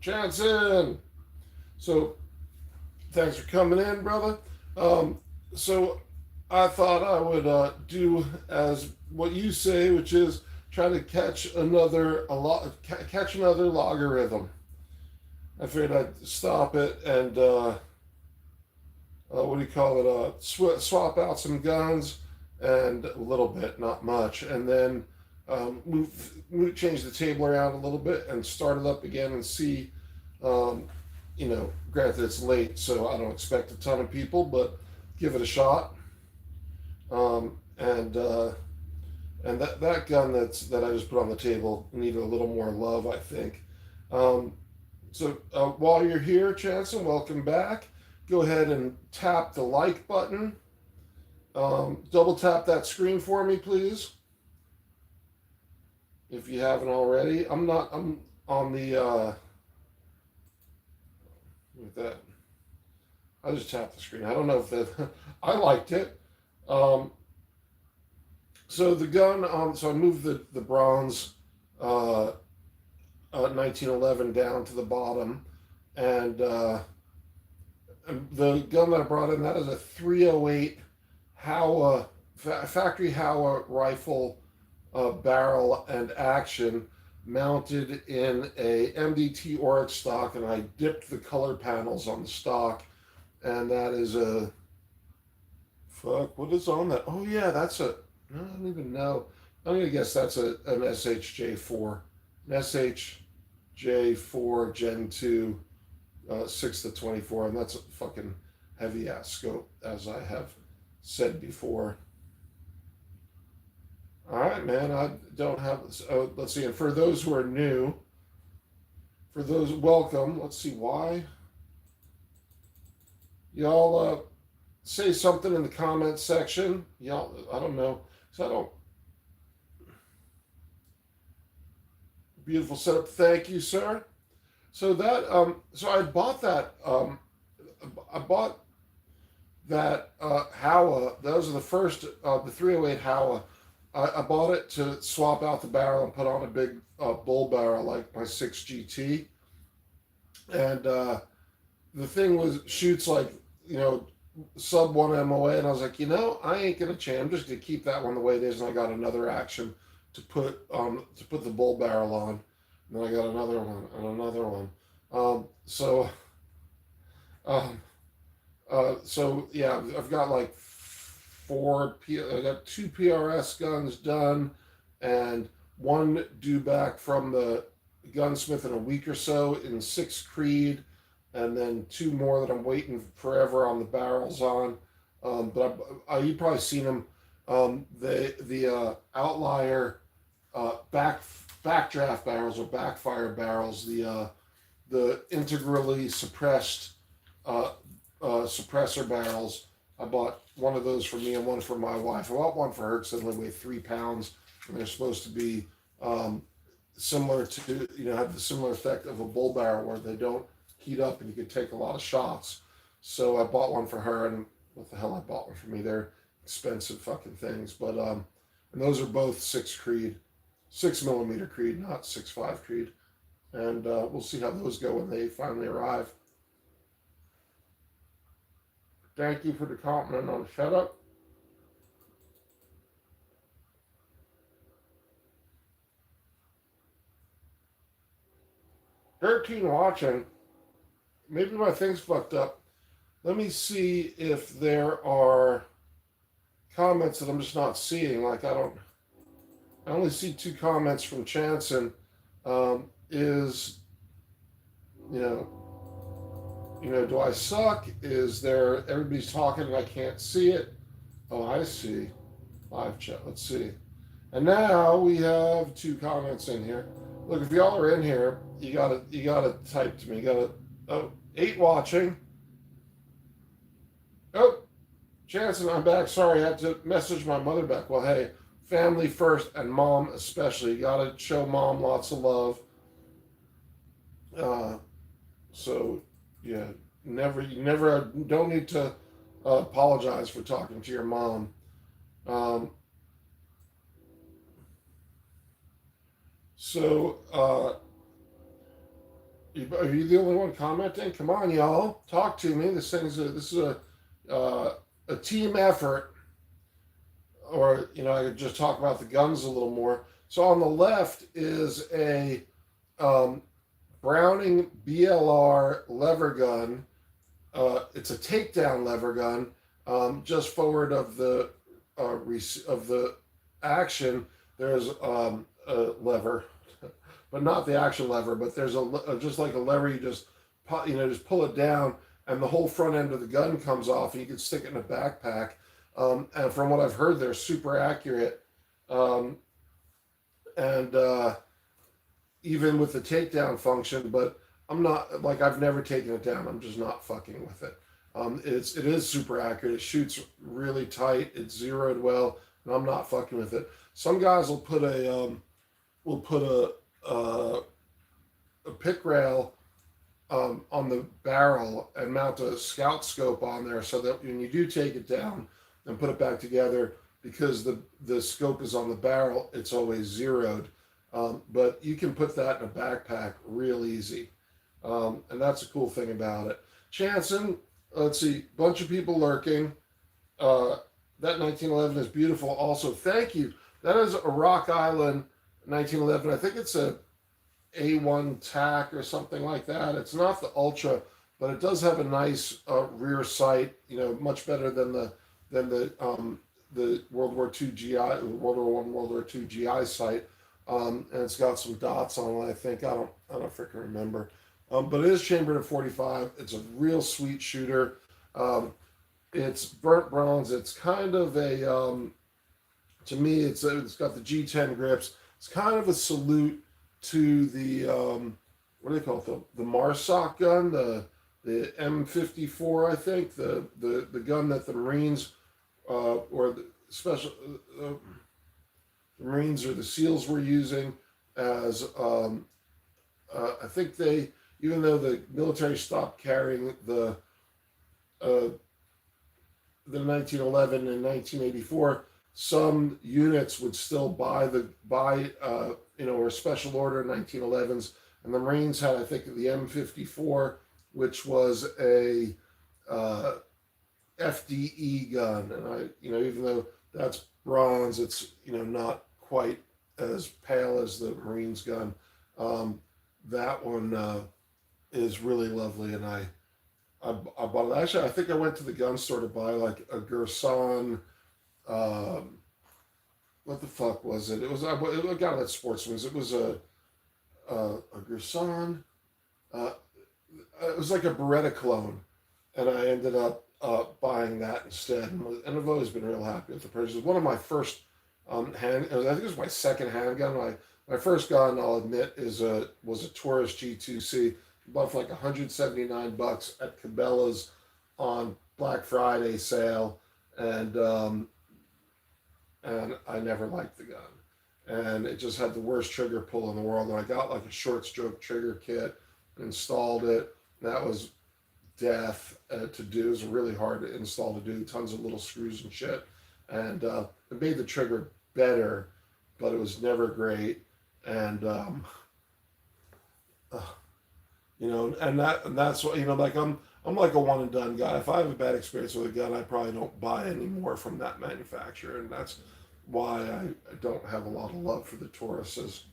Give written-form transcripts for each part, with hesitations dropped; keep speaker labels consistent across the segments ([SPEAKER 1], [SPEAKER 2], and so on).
[SPEAKER 1] Jansen. So thanks for coming in, brother. Um, so I thought I would do as what you say, which is try to catch another logarithm. I figured I'd stop it and what do you call it? Swap out some guns and a little bit, not much, and then change the table around a little bit and start it up again and see. Um, Granted it's late, so I don't expect a ton of people, but give it a shot. Um, and uh, and that gun that I just put on the table needed a little more love, I think. Um, so while you're here, Chanson, welcome back. Go ahead and tap the like button. Double tap that screen for me, please, if you haven't already. I'm on the with that. I just tapped the screen. I don't know if that. I liked it. Um, so the gun. So I moved the bronze 1911 down to the bottom, and the gun that I brought in, that is a 308 Howa factory Howa rifle, barrel and action, mounted in a MDT Oryx stock, and I dipped the color panels on the stock, and that is a fuck. What is on that? Oh yeah, that's a. I don't even know. I'm gonna guess that's an SHJ4, an SHJ4 Gen 2, 6 to 24, and that's a fucking heavy ass scope, as I have said before. All right, man. I don't have. Let's see. And for those who are new, for those welcome. Let's see why y'all say something in the comments section. Y'all, I don't know. So I don't. Beautiful setup. Thank you, sir. So I bought that. I bought that Howa. Those are the first, the 308 Howa. I bought it to swap out the barrel and put on a big bull barrel like my 6 GT. And the thing shoots like, you know, sub 1 MOA. And I was like, I ain't going to change. I'm just going to keep that one the way it is. And I got another action to put the bull barrel on. And then I got another one and another one. Um, so um, so yeah, I've got like I got 2 PRS guns done, and one due back from the gunsmith in a week or so in 6 Creed, and then 2 more that I'm waiting forever on the barrels on. But you've probably seen them. The outlier backdraft barrels or backfire barrels. The integrally suppressed uh, suppressor barrels. I bought one of those for me and one for my wife. I bought one for her because they only weigh 3 pounds, and they're supposed to be similar to, have the similar effect of a bull barrel where they don't heat up and you can take a lot of shots. So I bought one for her, and what the hell, I bought one for me. They're expensive fucking things, but and those are both 6 Creed, 6 millimeter Creed, not 6.5 Creed, and we'll see how those go when they finally arrive. Thank you for the compliment on the setup. 13 watching. Maybe my thing's fucked up. Let me see if there are comments that I'm just not seeing. Like I only see 2 comments from Chanson. Is you know, do I suck? Is there everybody's talking and I can't see it? Oh, I see. Live chat. Let's see. And now we have 2 comments in here. Look, if y'all are in here, you gotta type to me. You gotta 8 watching. Oh, Jansen, I'm back. Sorry, I had to message my mother back. Well, hey, family first and mom especially. You gotta show mom lots of love. Uh, so yeah, you never don't need to apologize for talking to your mom. Um, so Are you the only one commenting? Come on, y'all, talk to me. This is a team effort. Or I could just talk about the guns a little more. So on the left is a um, Browning BLR lever gun. It's a takedown lever gun. Just forward of the of the action, there's a lever, but not the action lever. But there's just like a lever. You just just pull it down, and the whole front end of the gun comes off, and you can stick it in a backpack. And from what I've heard, they're super accurate. Um, and even with the takedown function, but I'm not like I've never taken it down. I'm just not fucking with it. It is super accurate. It shoots really tight. It's zeroed well, and I'm not fucking with it. Some guys will put a pick rail on the barrel and mount a scout scope on there, so that when you do take it down and put it back together, because the scope is on the barrel, it's always zeroed. But you can put that in a backpack real easy. And that's a cool thing about it. Chanson, let's see, bunch of people lurking. That 1911 is beautiful. Also, thank you. That is a Rock Island 1911. I think it's a A1 TAC or something like that. It's not the Ultra, but it does have a nice rear sight. Much better than the World War II GI, World War I, World War II GI sight. And it's got some dots on it. I think I don't freaking remember. But it is chambered at 45. It's a real sweet shooter. It's burnt bronze. It's kind of a to me, it's got the G10 grips. It's kind of a salute to the what do they call it? The Marsoc gun, the M54, I think, the gun that the Marines or the special the Marines or the SEALs were using as I think they, even though the military stopped carrying the 1911 and 1984, some units would still buy or special order 1911s, and the Marines had, I think, the M54, which was a FDE gun, and even though that's bronze, it's not quite as pale as the Marines gun. That one is really lovely, and I bought it. Actually, I think I went to the gun store to buy like a Gerson. What the fuck was it? I got it at Sportsman's. It was a Gerson. It was like a Beretta clone, and I ended up buying that instead. And I've always been real happy with the purchase. It was one of my first I think it was my second handgun. My first gun, I'll admit, was a Taurus G2C. Bought for like $179 at Cabela's on Black Friday sale, and I never liked the gun, and it just had the worst trigger pull in the world. And I got like a short stroke trigger kit, installed it. That was death to do. It was really hard to install to do. Tons of little screws and shit, and it made the trigger better, but it was never great. And and that's what like I'm like a one and done guy. If I have a bad experience with a gun, I probably don't buy any more from that manufacturer, and that's why I don't have a lot of love for the Tauruses.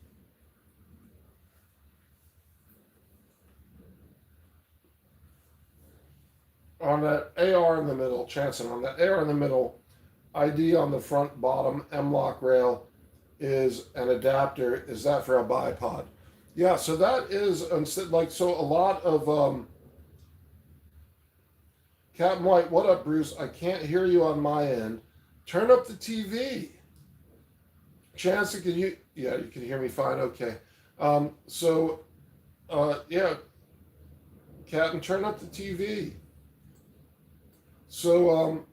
[SPEAKER 1] On that AR in the middle, Chanson, on that AR in the middle, ID on the front bottom M-lock rail is an adapter. Is that for a bipod? Yeah, so that is so a lot of Captain White. What up, Bruce? I can't hear you on my end. Turn up the TV. Chance, can you? Yeah, you can hear me fine. Okay. Yeah, Captain, turn up the TV. So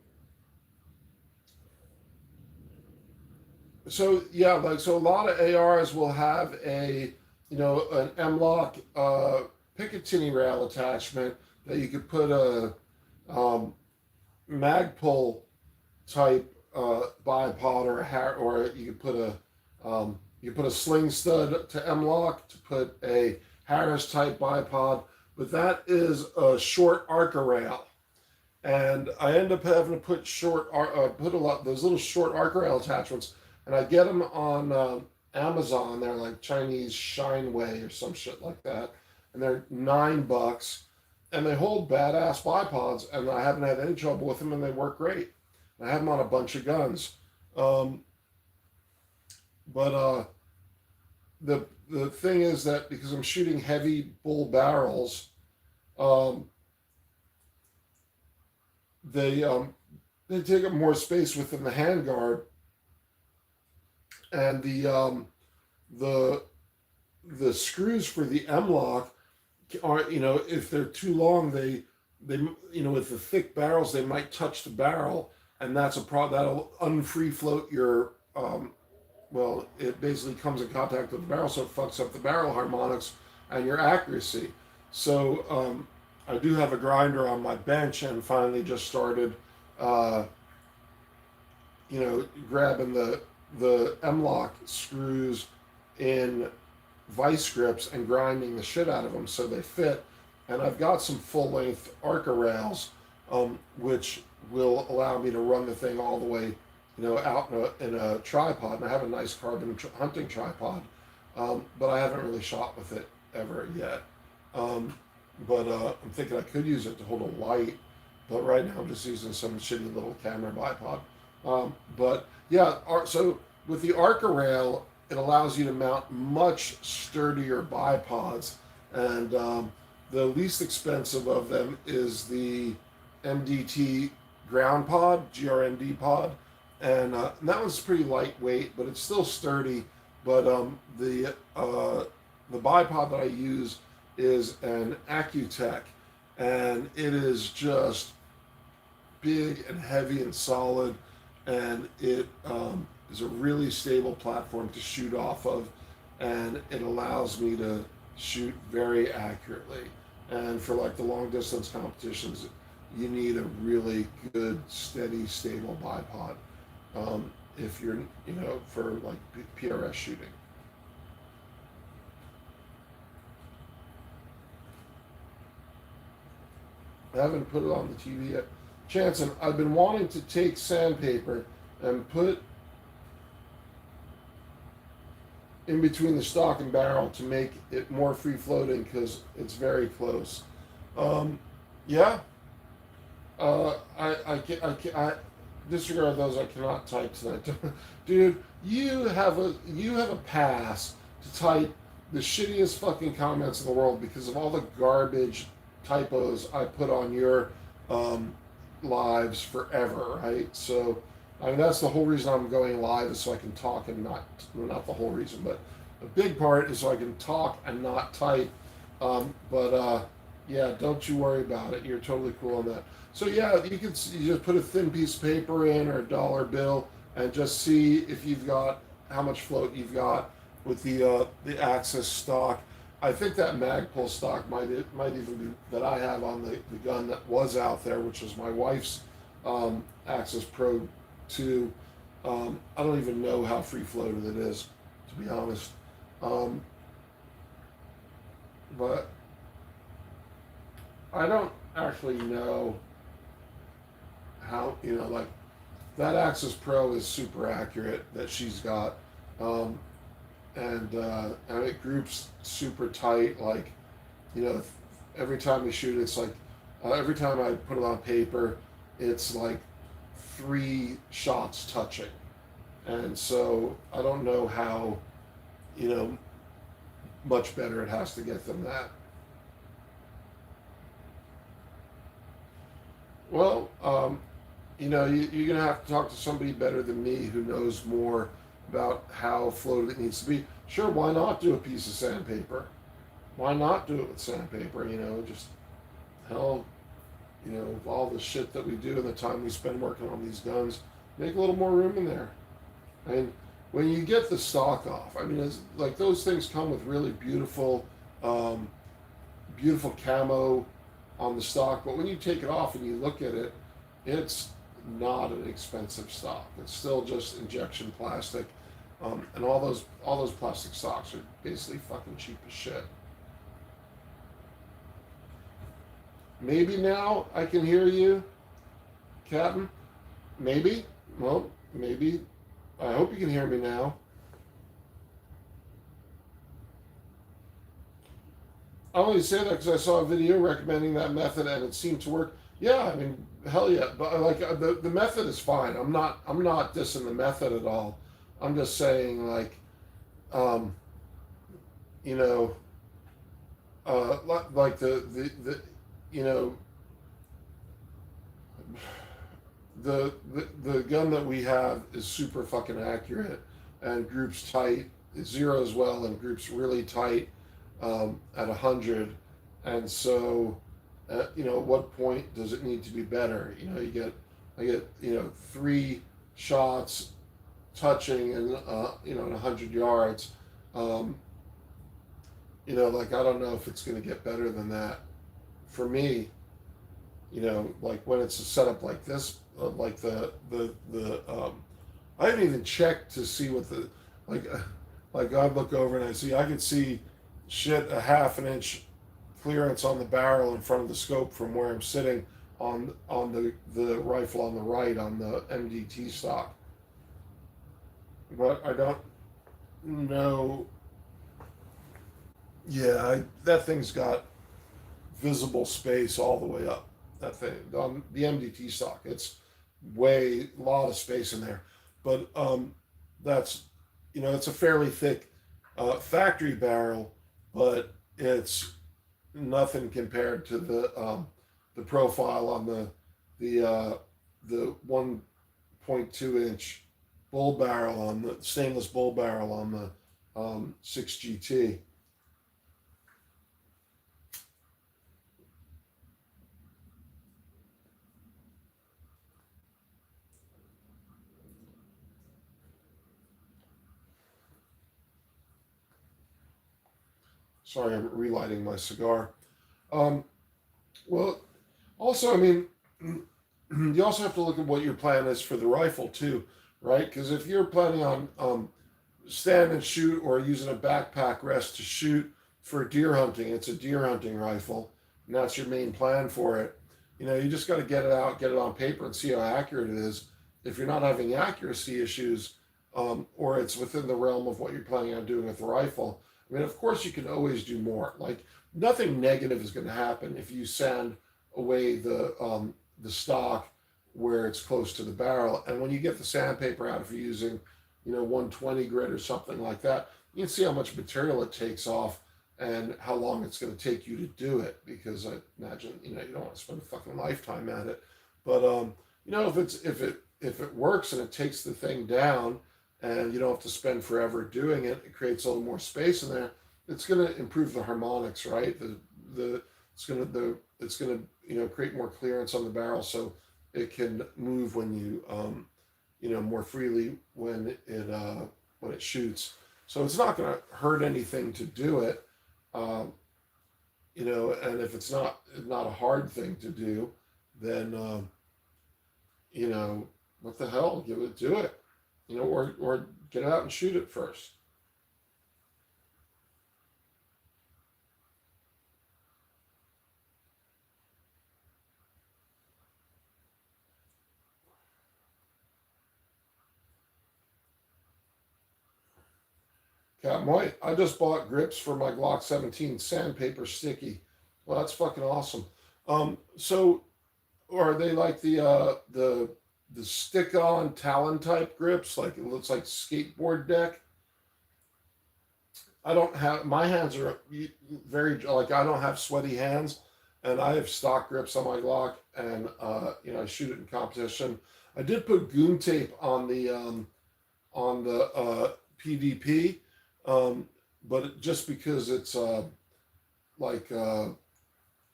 [SPEAKER 1] so a lot of ARs will have an M-lock Picatinny rail attachment that you could put a Magpul type bipod or you could put a sling stud to M-lock to put a Harris type bipod, but that is a short arca rail. And I end up having to put put a lot those little short arc rail attachments, and I get them on Amazon. They're like Chinese Shineway or some shit like that, and they're $9, and they hold badass bipods, and I haven't had any trouble with them, and they work great. I have them on a bunch of guns, um, but the thing is that because I'm shooting heavy bull barrels, um, they they take up more space within the handguard, and the the screws for the M lock are, if they're too long, they with the thick barrels they might touch the barrel, and that's a problem that'll unfree float your well, it basically comes in contact with the barrel, so it fucks up the barrel harmonics and your accuracy. So I do have a grinder on my bench, and finally just started uh, grabbing the M-lock screws in vice grips and grinding the shit out of them so they fit. And I've got some full-length Arca rails, which will allow me to run the thing all the way, out in a tripod. And I have a nice carbon hunting tripod, but I haven't really shot with it ever yet. But I'm thinking I could use it to hold a light, but right now I'm just using some shitty little camera bipod. But yeah, so with the Arca rail, it allows you to mount much sturdier bipods, and the least expensive of them is the MDT ground pod, GRND pod, and that one's pretty lightweight, but it's still sturdy. But the bipod that I use is an Accutech, and it is just big and heavy and solid, and it is a really stable platform to shoot off of, and it allows me to shoot very accurately. And for like the long distance competitions, you need a really good, steady, stable bipod if you're, for like PRS shooting. I haven't put it on the TV yet. Chanson, I've been wanting to take sandpaper and put in between the stock and barrel to make it more free floating because it's very close. Yeah, I disregard those. I cannot type tonight, dude. You have a pass to type the shittiest fucking comments in the world because of all the garbage typos I put on your lives forever, right? So, I mean, that's the whole reason I'm going live, is so I can talk and not the whole reason, but a big part is so I can talk and not type. Yeah, don't you worry about it. You're totally cool on that. So yeah, you just put a thin piece of paper in or a dollar bill and just see if you've got how much float you've got with the Axis stock. I think that Magpul stock might even be that I have on the gun that was out there, which was my wife's Axis Pro 2. I don't even know how free floated it is, to be honest. But I don't actually know how, like that Axis Pro is super accurate that she's got. And it groups super tight. Like, every time we shoot, it's like every time I put it on paper, it's like 3 shots touching, and so I don't know how, much better it has to get than that. Well, you're gonna have to talk to somebody better than me who knows more about how floated it needs to be. Sure, why not do a piece of sandpaper? Why not do it with sandpaper? Just hell, all the shit that we do and the time we spend working on these guns, make a little more room in there. I mean, when you get the stock off, I mean, it's like those things come with really beautiful, beautiful camo on the stock, but when you take it off and you look at it, it's not an expensive stock. It's still just injection plastic, and all those plastic stocks are basically fucking cheap as shit. Maybe now I can hear you, Captain. Maybe. Well, maybe. I hope you can hear me now. I only say that because I saw a video recommending that method and it seemed to work. Yeah, I mean, hell yeah. But like the method is fine. I'm not dissing the method at all. I'm just saying um, you know, like the you know the gun that we have is super fucking accurate and groups tight. Zero as well and groups really tight at 100. And so, at what point does it need to be better? I get three shots touching and in 100 yards. Um, like I don't know if it's going to get better than that. For me, like when it's a setup like this, like the I haven't even checked to see what the like like I look over and I can see shit a half an inch clearance on the barrel in front of the scope from where I'm sitting on the rifle on the right on the MDT stock. But I don't know. Yeah, that thing's got visible space all the way up. That thing on the MDT stock, it's way a lot of space in there. But that's it's a fairly thick factory barrel, but it's nothing compared to the profile on the 1.2 inch bull barrel on the stainless bull barrel on the 6GT. Sorry, I'm relighting my cigar. Um, well, also, I mean, you also have to look at what your plan is for the rifle too, right? Because if you're planning on stand and shoot or using a backpack rest to shoot for deer hunting, it's a deer hunting rifle, and that's your main plan for it. You just got to get it out, get it on paper, and see how accurate it is. If you're not having accuracy issues, or it's within the realm of what you're planning on doing with the rifle, I mean, of course, you can always do more. Like nothing negative is going to happen if you sand away the stock where it's close to the barrel. And when you get the sandpaper out, if you're using 120 grit or something like that, you can see how much material it takes off and how long it's going to take you to do it. Because I imagine you don't want to spend a fucking lifetime at it. But if it works and it takes the thing down and you don't have to spend forever doing it, it creates a little more space in there. It's going to improve the harmonics, right? It's going to create more clearance on the barrel, so it can move when more freely when it shoots. So it's not going to hurt anything to do it, and if it's not a hard thing to do, then what the hell, do it, or get out and shoot it first. Captain White, I just bought grips for my Glock 17 sandpaper sticky. Well, that's fucking awesome. So are they like the stick-on Talon type grips? Like it looks like skateboard deck. I don't have my hands are very like I don't have sweaty hands, and I have stock grips on my Glock, and I shoot it in competition. I did put goon tape on the PDP, but just because it's like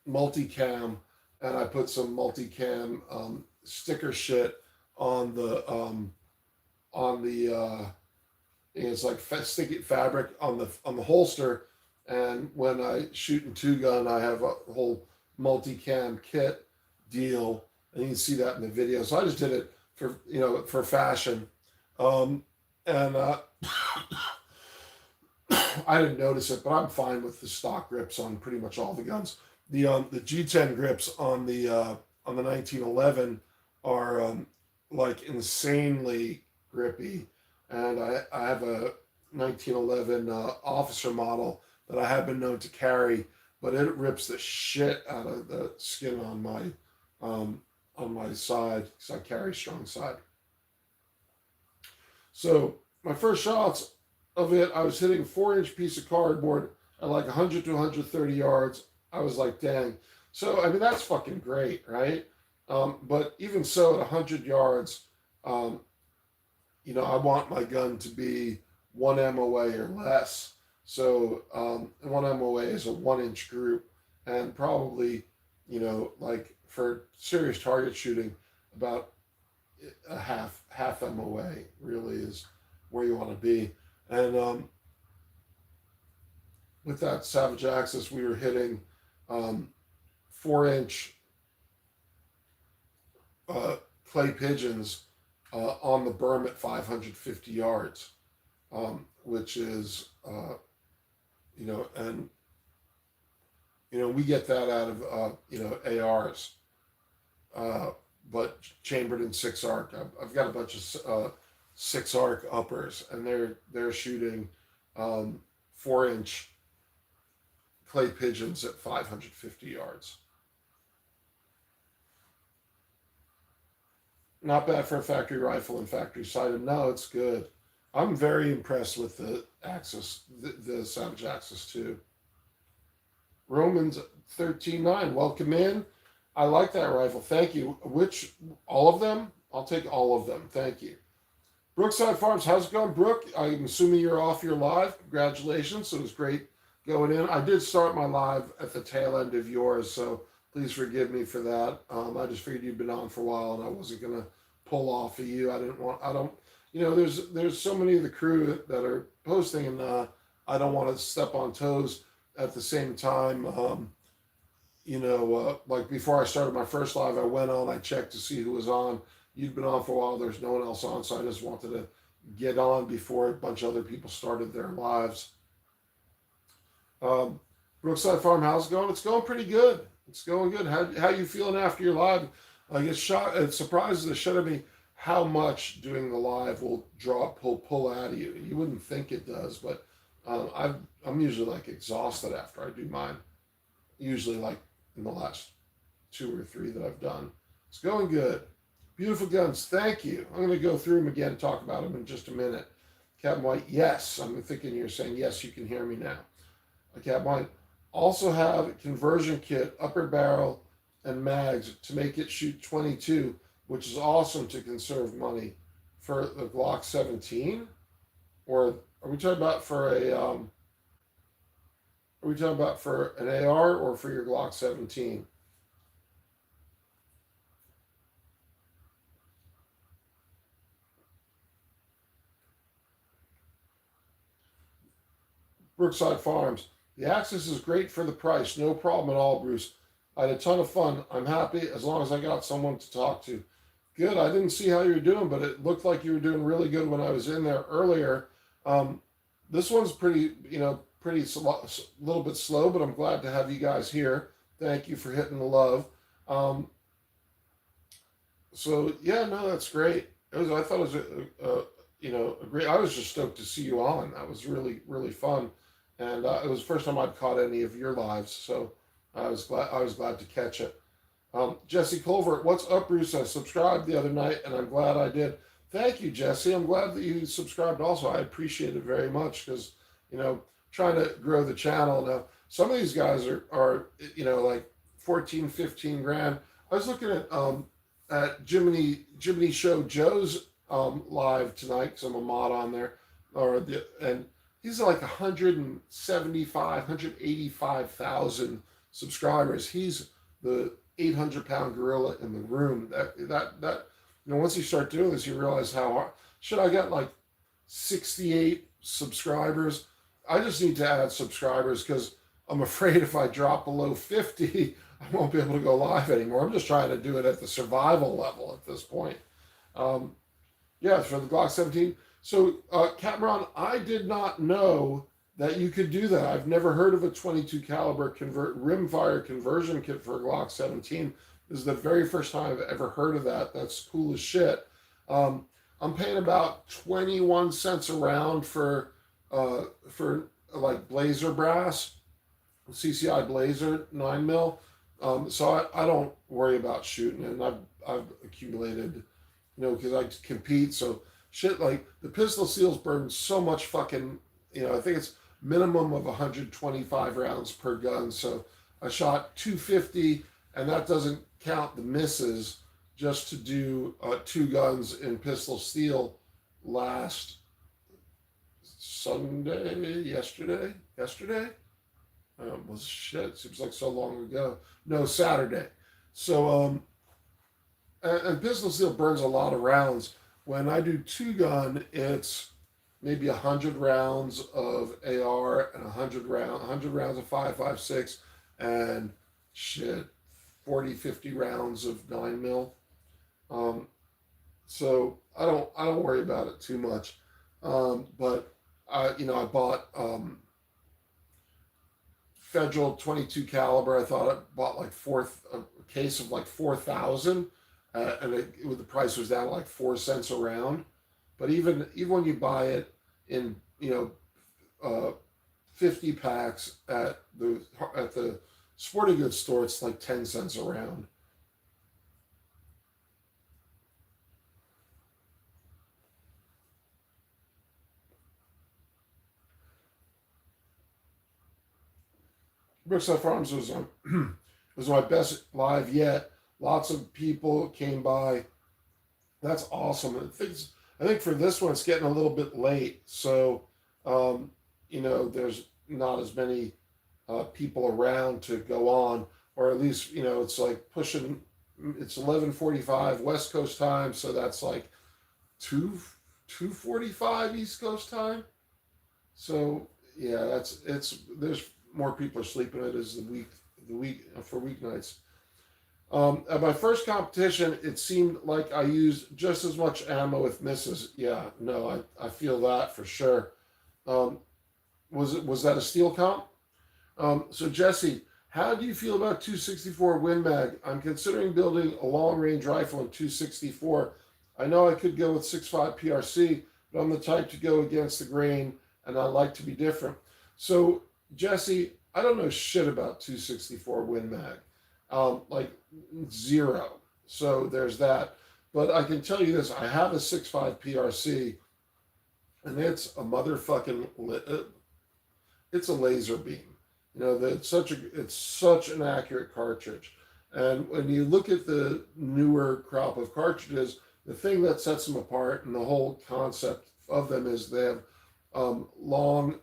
[SPEAKER 1] multicam, and I put some multicam sticker shit on the it's like sticky fabric on the holster, and when I shoot in two gun, I have a whole multicam kit deal, and you can see that in the video. So I just did it for fashion, and I didn't notice it, but I'm fine with the stock grips on pretty much all the guns. the G10 grips on the 1911 are like insanely grippy, and I have a 1911 officer model that I have been known to carry, but it rips the shit out of the skin um, on my side because I carry strong side. So my first shots of it, I was hitting a 4-inch piece of cardboard at like 100 to 130 yards. I was like, dang. So I mean that's fucking great, right? But even so, at 100 yards, um, I want my gun to be 1 MOA or less. So 1 MOA is a 1-inch group, and probably, like for serious target shooting, about a half MOA really is where you want to be. And with that Savage Axis, we were hitting 4-inch clay pigeons on the berm at 550 yards, which is, and we get that out of ARs, but chambered in 6 arc. I've got a bunch of 6 arc uppers, and they're shooting 4-inch clay pigeons at 550 yards. Not bad for a factory rifle and factory sighted. No, it's good. I'm very impressed with the Axis, the Savage Axis too. Romans 13:9. Welcome in. I like that rifle. Thank you. All of them? I'll take all of them. Thank you. Brookside Farms, how's it going, Brooke? I'm assuming you're off your live. Congratulations. It was great going in. I did start my live at the tail end of yours, so please forgive me for that. I just figured you'd been on for a while, and I wasn't gonna pull off of you. There's so many of the crew that are posting, and I don't want to step on toes. At the same time, like before I started my first live, I went on, I checked to see who was on. You'd been on for a while. There's no one else on, so I just wanted to get on before a bunch of other people started their lives. Brookside Farm, how's it going? It's going pretty good. It's going good. How you feeling after your live? I get shocked. It surprises the shit out of me how much doing the live will pull out of you. You wouldn't think it does, but I'm usually like exhausted after I do mine. Usually like in the last 2 or 3 that I've done. It's going good. Beautiful guns. Thank you. I'm going to go through them again and talk about them in just a minute. Captain White, yes. I'm thinking you're saying yes, you can hear me now. Captain White, also have conversion kit, upper barrel, and mags to make it shoot 22, which is awesome to conserve money for the Glock 17. Or are we talking about for an AR or for your Glock 17? Brookside Farms. The Axis is great for the price. No problem at all, Bruce. I had a ton of fun. I'm happy as long as I got someone to talk to. Good. I didn't see how you were doing, but it looked like you were doing really good when I was in there earlier. This one's pretty little bit slow, but I'm glad to have you guys here. Thank you for hitting the love. So yeah, no, that's great. I thought it was a great. I was just stoked to see you on. That was really really fun, and it was the first time I'd caught any of your lives, so I was glad to catch it. Jesse Culver, what's up, Bruce? I subscribed the other night, and I'm glad I did. Thank you, Jesse. I'm glad that you subscribed also. I appreciate it very much because, trying to grow the channel. Now, some of these guys are like 14, 15 grand. I was looking at Jiminy Show Joe's live tonight because I'm a mod on there, and he's like 175, 185,000 subscribers. He's the 800-pound gorilla in the room. That once you start doing this, you realize how hard. I got like 68 subscribers. I just need to add subscribers because I'm afraid if I drop below 50, I won't be able to go live anymore. I'm just trying to do it at the survival level at this point. Yeah, for the Glock 17. So, Cameron, I did not know that you could do that. I've never heard of a 22 caliber rimfire conversion kit for a Glock 17. This is the very first time I've ever heard of that. That's cool as shit. Um, I'm paying about 21 cents a round for like Blazer brass, CCI Blazer 9 mil. So I don't worry about shooting, and I've accumulated, because I compete. So shit like the pistol seals burn so much fucking, I think it's minimum of 125 rounds per gun. So I shot 250, and that doesn't count the misses, just to do two guns in pistol steel last Sunday, yesterday. Was shit. Seems like so long ago. No, Saturday. So and pistol steel burns a lot of rounds. When I do two gun, it's maybe 100 rounds of AR and 100 rounds of 5.56 and shit 40, 50 rounds of 9 mil. So I don't worry about it too much. But I bought Federal 22 caliber. I thought I bought like a case of like 4,000, and the price was down to like 4 cents a round. But even when you buy it in 50 packs at the sporting goods store, it's like 10 cents a round. Brookside Farms was was my best live yet. Lots of people came by. That's awesome. I think for this one, it's getting a little bit late, so there's not as many people around to go on, or at least it's like pushing. It's 11:45 West Coast time, so that's like 2:45 East Coast time. So yeah, it's there's more people are sleeping. It is the week for weeknights. At my first competition, it seemed like I used just as much ammo with misses. Yeah, no, I feel that for sure. Um, was that a steel comp? So Jesse, how do you feel about 264 Win Mag? I'm considering building a long range rifle in 264. I know I could go with 6.5 PRC, but I'm the type to go against the grain, and I like to be different. So Jesse, I don't know shit about 264 Win Mag, like zero. So there's that. But I can tell you this: I have a 6.5 PRC, and it's a motherfucking it's a laser beam. It's such an accurate cartridge. And when you look at the newer crop of cartridges, the thing that sets them apart and the whole concept of them is they have long,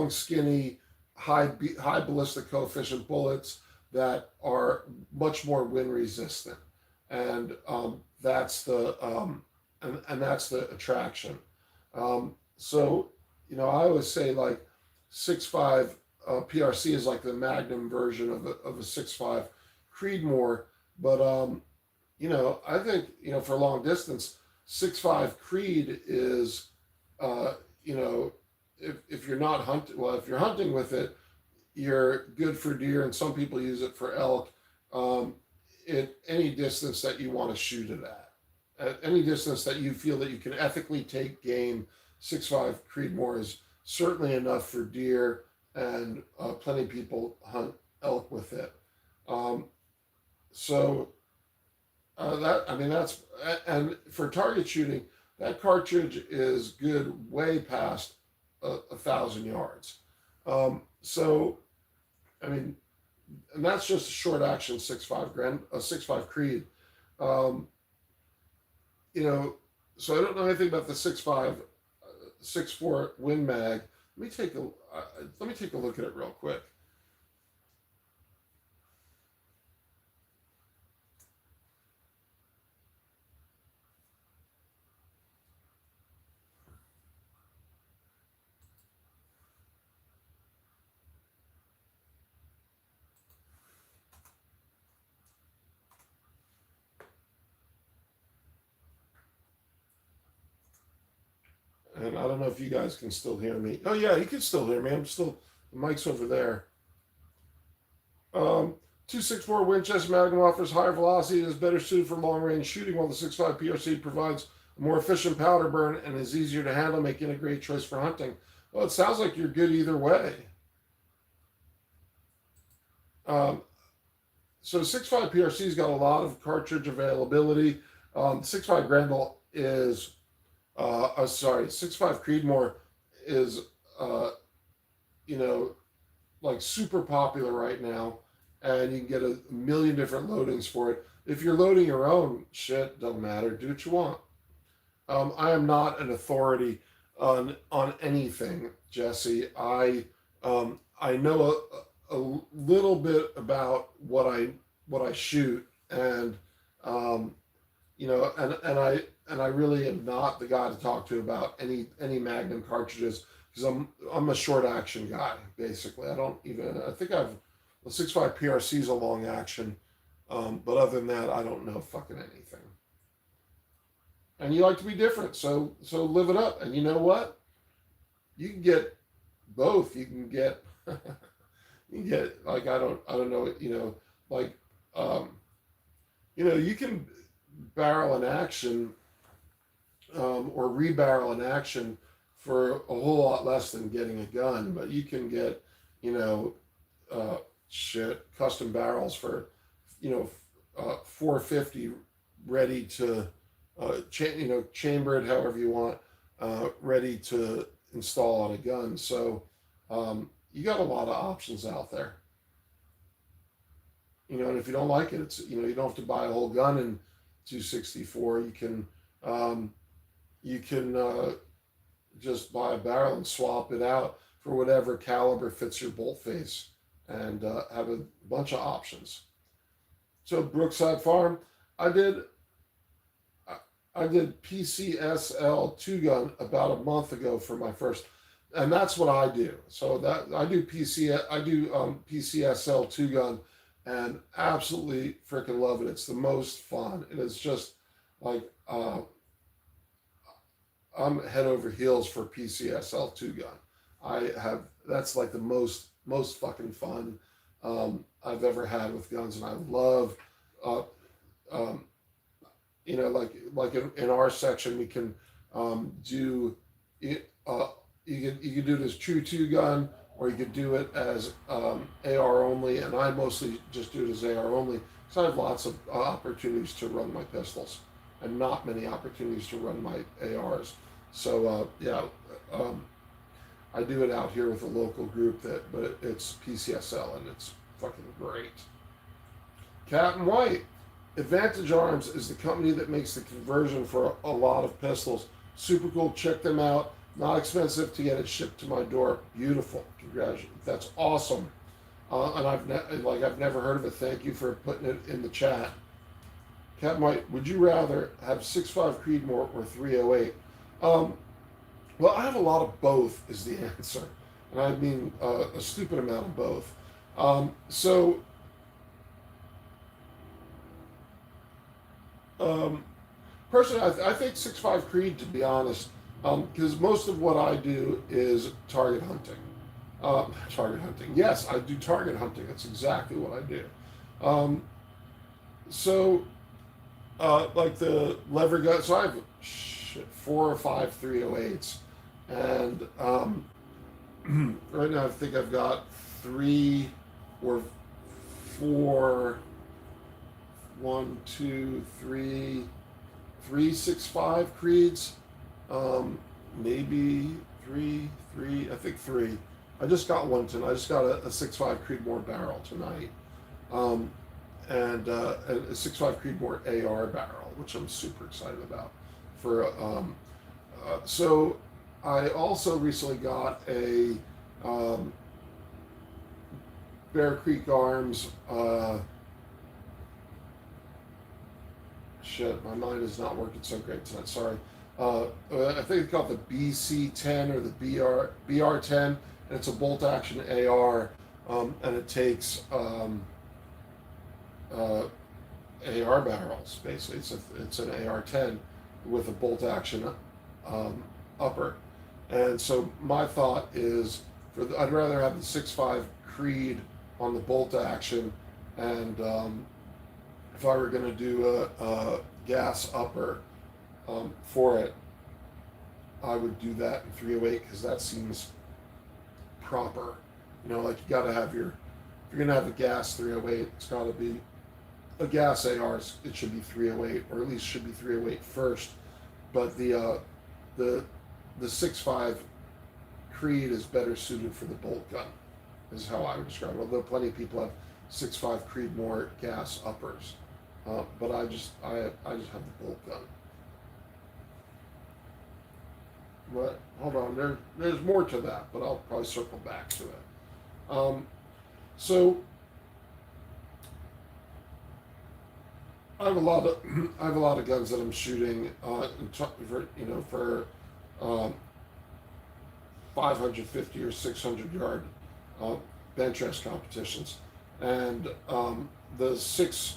[SPEAKER 1] skinny, high ballistic coefficient bullets that are much more wind resistant, and that's the attraction. So I always say like 6.5 PRC is like the Magnum version of a 6.5 Creedmoor, but I think for long distance 6.5 Creed is if you're not hunting, well, if you're hunting with it, you're good for deer, and some people use it for elk. At any distance that you want to shoot it at any distance that you feel that you can ethically take game, 6.5 Creedmoor is certainly enough for deer, and plenty of people hunt elk with it. Um, so that's and for target shooting, that cartridge is good way past 1,000 yards. So I mean, and that's just a short action 6.5 Creed. Um, so I don't know anything about the 6.5, 6.4 Win Mag. Let me take a look at it real quick. And I don't know if you guys can still hear me. Oh yeah, you can still hear me. I'm still, the mic's over there. 264 Winchester Magnum offers higher velocity and is better suited for long range shooting, while the 6.5 PRC provides a more efficient powder burn and is easier to handle, making a great choice for hunting. Well, it sounds like you're good either way. So 6.5 PRC's got a lot of cartridge availability. 6.5 Grendel is, 6.5 Creedmoor is, you know, like super popular right now, and you can get a million different loadings for it. If you're loading your own shit, doesn't matter. Do what you want. I am not an authority on anything, Jesse. I know a little bit about what I shoot, and you know, and I really am not the guy to talk to about any Magnum cartridges, because I'm a short action guy basically. I think I've the 6.5 PRC is a long action, but other than that, I don't know fucking anything. And you like to be different, so live it up. And you know what? You can get both. You can get you can get like I don't know, you know, like you know, you can barrel an action or rebarrel an action for a whole lot less than getting a gun, but you can get, you know, custom barrels for, you know, 450 ready to you know, chamber it however you want, ready to install on a gun. So you got a lot of options out there. You know, and if you don't like it, it's, you know, you don't have to buy a whole gun in 264. You can just buy a barrel and swap it out for whatever caliber fits your bolt face, and have a bunch of options. So Brookside Farm, I did PCSL 2-gun about a month ago for my first, and that's what I do. So that I do PCSL 2-gun, and absolutely freaking love it. It's the most fun. It is just like I'm head over heels for PCSL 2-gun. That's like the most fucking fun I've ever had with guns, and I love you know, like in our section, we can do it. You can do it as true 2-gun, or you could do it as AR only, and I mostly just do it as AR only because I have lots of opportunities to run my pistols, and not many opportunities to run my ARs. So yeah, I do it out here with a local group but it's PCSL, and it's fucking great. Captain White. Advantage Arms is the company that makes the conversion for a lot of pistols. Super cool. Check them out. Not expensive to get it shipped to my door. Beautiful. Congratulations. That's awesome. And I've never heard of it. Thank you for putting it in the chat. Captain White, would you rather have 6.5 Creedmoor or 308? Well, I have a lot of both is the answer. And I mean a stupid amount of both. Personally, I think 6.5 Creed, to be honest, because most of what I do is target hunting. Target hunting. Yes, I do target hunting. That's exactly what I do. Like the lever gun. So I have 4 or 5 308s, and right now I think I've got 3 or 4. 1, 2, 3, 6.5 Creeds, maybe 3. I think 3. I just got one tonight. I just got a 6.5 Creedmoor barrel tonight, and a 6.5 Creedmoor AR barrel, which I'm super excited about. So I also recently got a Bear Creek Arms. Shit, my mind is not working so great tonight. Sorry. I think it's called the BC10 or the BR10, and it's a bolt action AR, and it takes AR barrels. Basically, it's an AR10 with a bolt action upper, And so my thought is, I'd rather have the 6.5 Creed on the bolt action, and if I were going to do a gas upper for it, I would do that in 308 because that seems proper. Like you got to have if you're going to have a gas 308, it's got to be a gas AR. It should be 308, or at least should be 308 first. But the 6.5 Creed is better suited for the bolt gun, is how I would describe it. Although plenty of people have 6.5 Creedmoor gas uppers, but I just have the bolt gun. But hold on, there's more to that, but I'll probably circle back to it. So I have a lot of guns that I'm shooting for 550 or 600 yard bench rest competitions, and the 6mm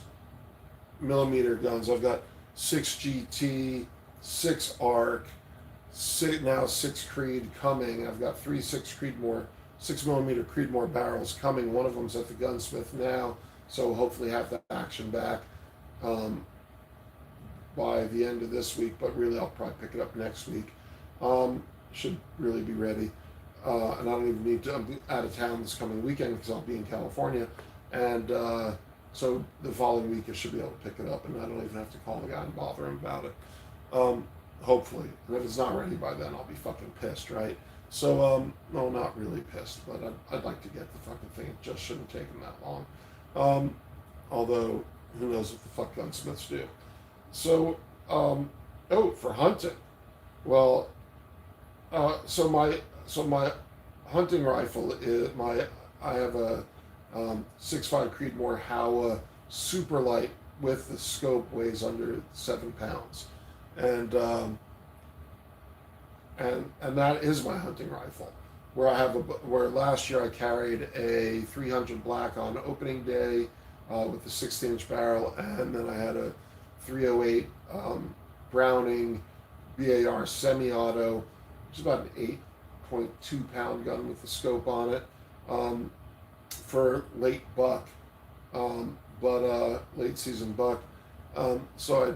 [SPEAKER 1] guns, I've got 6 GT, 6 ARC, now 6 Creed coming. I've got 3 6mm Creedmoor barrels coming. One of them's at the gunsmith now, so hopefully have that action back by the end of this week, but really I'll probably pick it up next week. Should really be ready. And I don't even need to, I'm out of town this coming weekend because I'll be in California. And so the following week I should be able to pick it up, and I don't even have to call the guy and bother him about it. Hopefully. And if it's not ready by then, I'll be fucking pissed, right? So, no, not really pissed, but I'd like to get the fucking thing. It just shouldn't take them that long. Although, who knows what the fuck gunsmiths do. So, for hunting. Well, so my hunting rifle is I have a 6.5 Creedmoor Howa super light with the scope, weighs under 7 pounds, and that is my hunting rifle. Where last year I carried a 300 black on opening day with the 16-inch barrel, and then I had a 308 Browning BAR semi-auto, which is about an 8.2 pound gun with the scope on it, for late buck, late season buck. So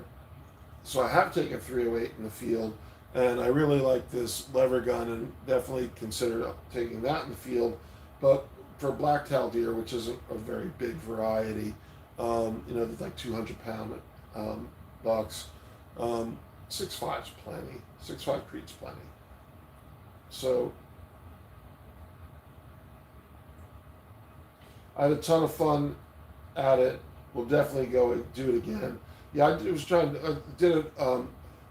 [SPEAKER 1] I have taken 308 in the field, and I really like this lever gun, and definitely consider taking that in the field. But for blacktail deer, which isn't a very big variety, like 200-pound bucks, 6.5's plenty. 6.5 Creed's plenty. So I had a ton of fun at it. We'll definitely go and do it again. Yeah, I did it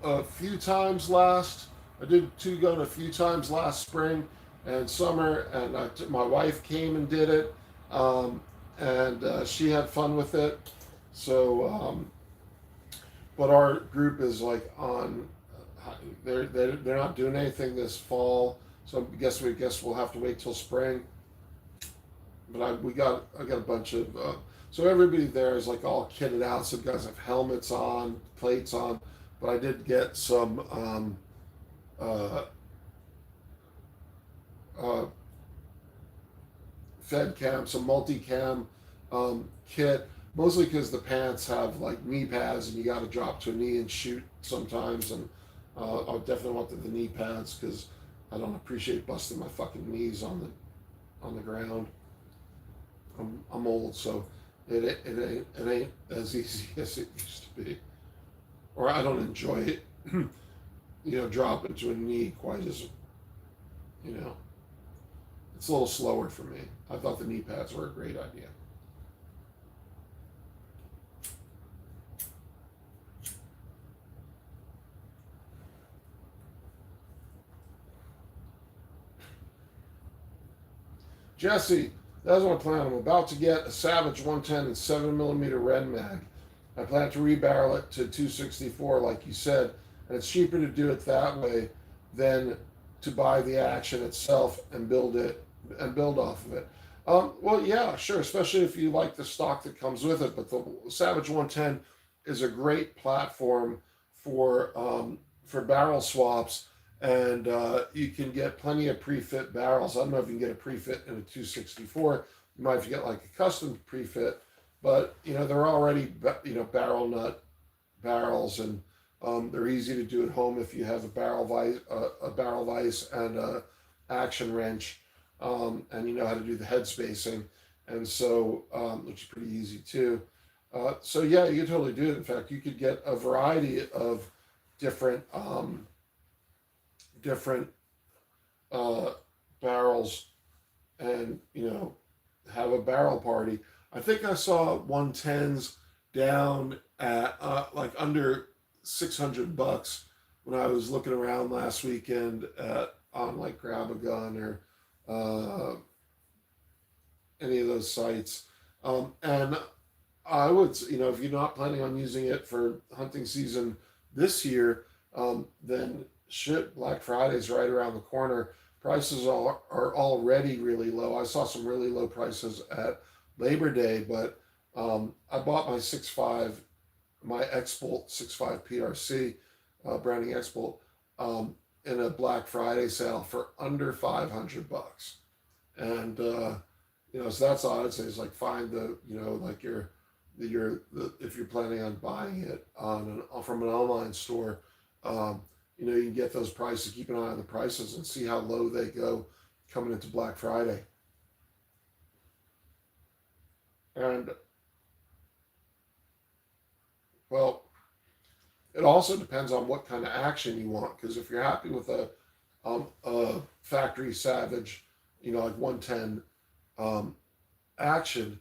[SPEAKER 1] a few times last. I did two gun a few times last spring and summer, and my wife came and did it, and she had fun with it. So, but our group is like on. They're not doing anything this fall, so I guess we'll have to wait till spring. But I got a bunch of so everybody there is like all kitted out. Some guys have helmets on, plates on, but I did get some fed cam, some multi-cam kit, mostly because the pants have like knee pads and you got to drop to a knee and shoot sometimes, and I definitely wanted the knee pads because I don't appreciate busting my fucking knees on the ground. I'm old, so it ain't as easy as it used to be, or I don't enjoy it. Dropping to a knee quite as, it's a little slower for me. I thought the knee pads were a great idea. Jesse, that's my plan. I'm about to get a Savage 110 and 7mm Red Mag. I plan to rebarrel it to 264, like you said, and it's cheaper to do it that way than to buy the action itself and build off of it. Well, yeah, sure, especially if you like the stock that comes with it. But the Savage 110 is a great platform for barrel swaps, and you can get plenty of pre-fit barrels. I don't know if you can get a pre-fit in a 264. You might have to get like a custom pre-fit, but they're already barrel nut barrels, and they're easy to do at home if you have a barrel vise and a action wrench, and you know how to do the head spacing, and so which is pretty easy too. So yeah, you could totally do it. In fact, you could get a variety of different different uh, barrels, and have a barrel party. I think I saw 110s down at like under $600 when I was looking around last weekend on like Grab a Gun or uh, any of those sites. And I would, if you're not planning on using it for hunting season this year, then shit, Black Friday's right around the corner. Prices are already really low. I saw some really low prices at Labor Day, but I bought my 6.5, my X-Bolt 6.5 PRC, Browning X-Bolt, in a Black Friday sale for under $500. And so that's all I'd say is like find the like if you're planning on buying it from an online store, you can get those prices. Keep an eye on the prices and see how low they go coming into Black Friday. And well, it also depends on what kind of action you want. Because if you're happy with a factory Savage, like 110 action,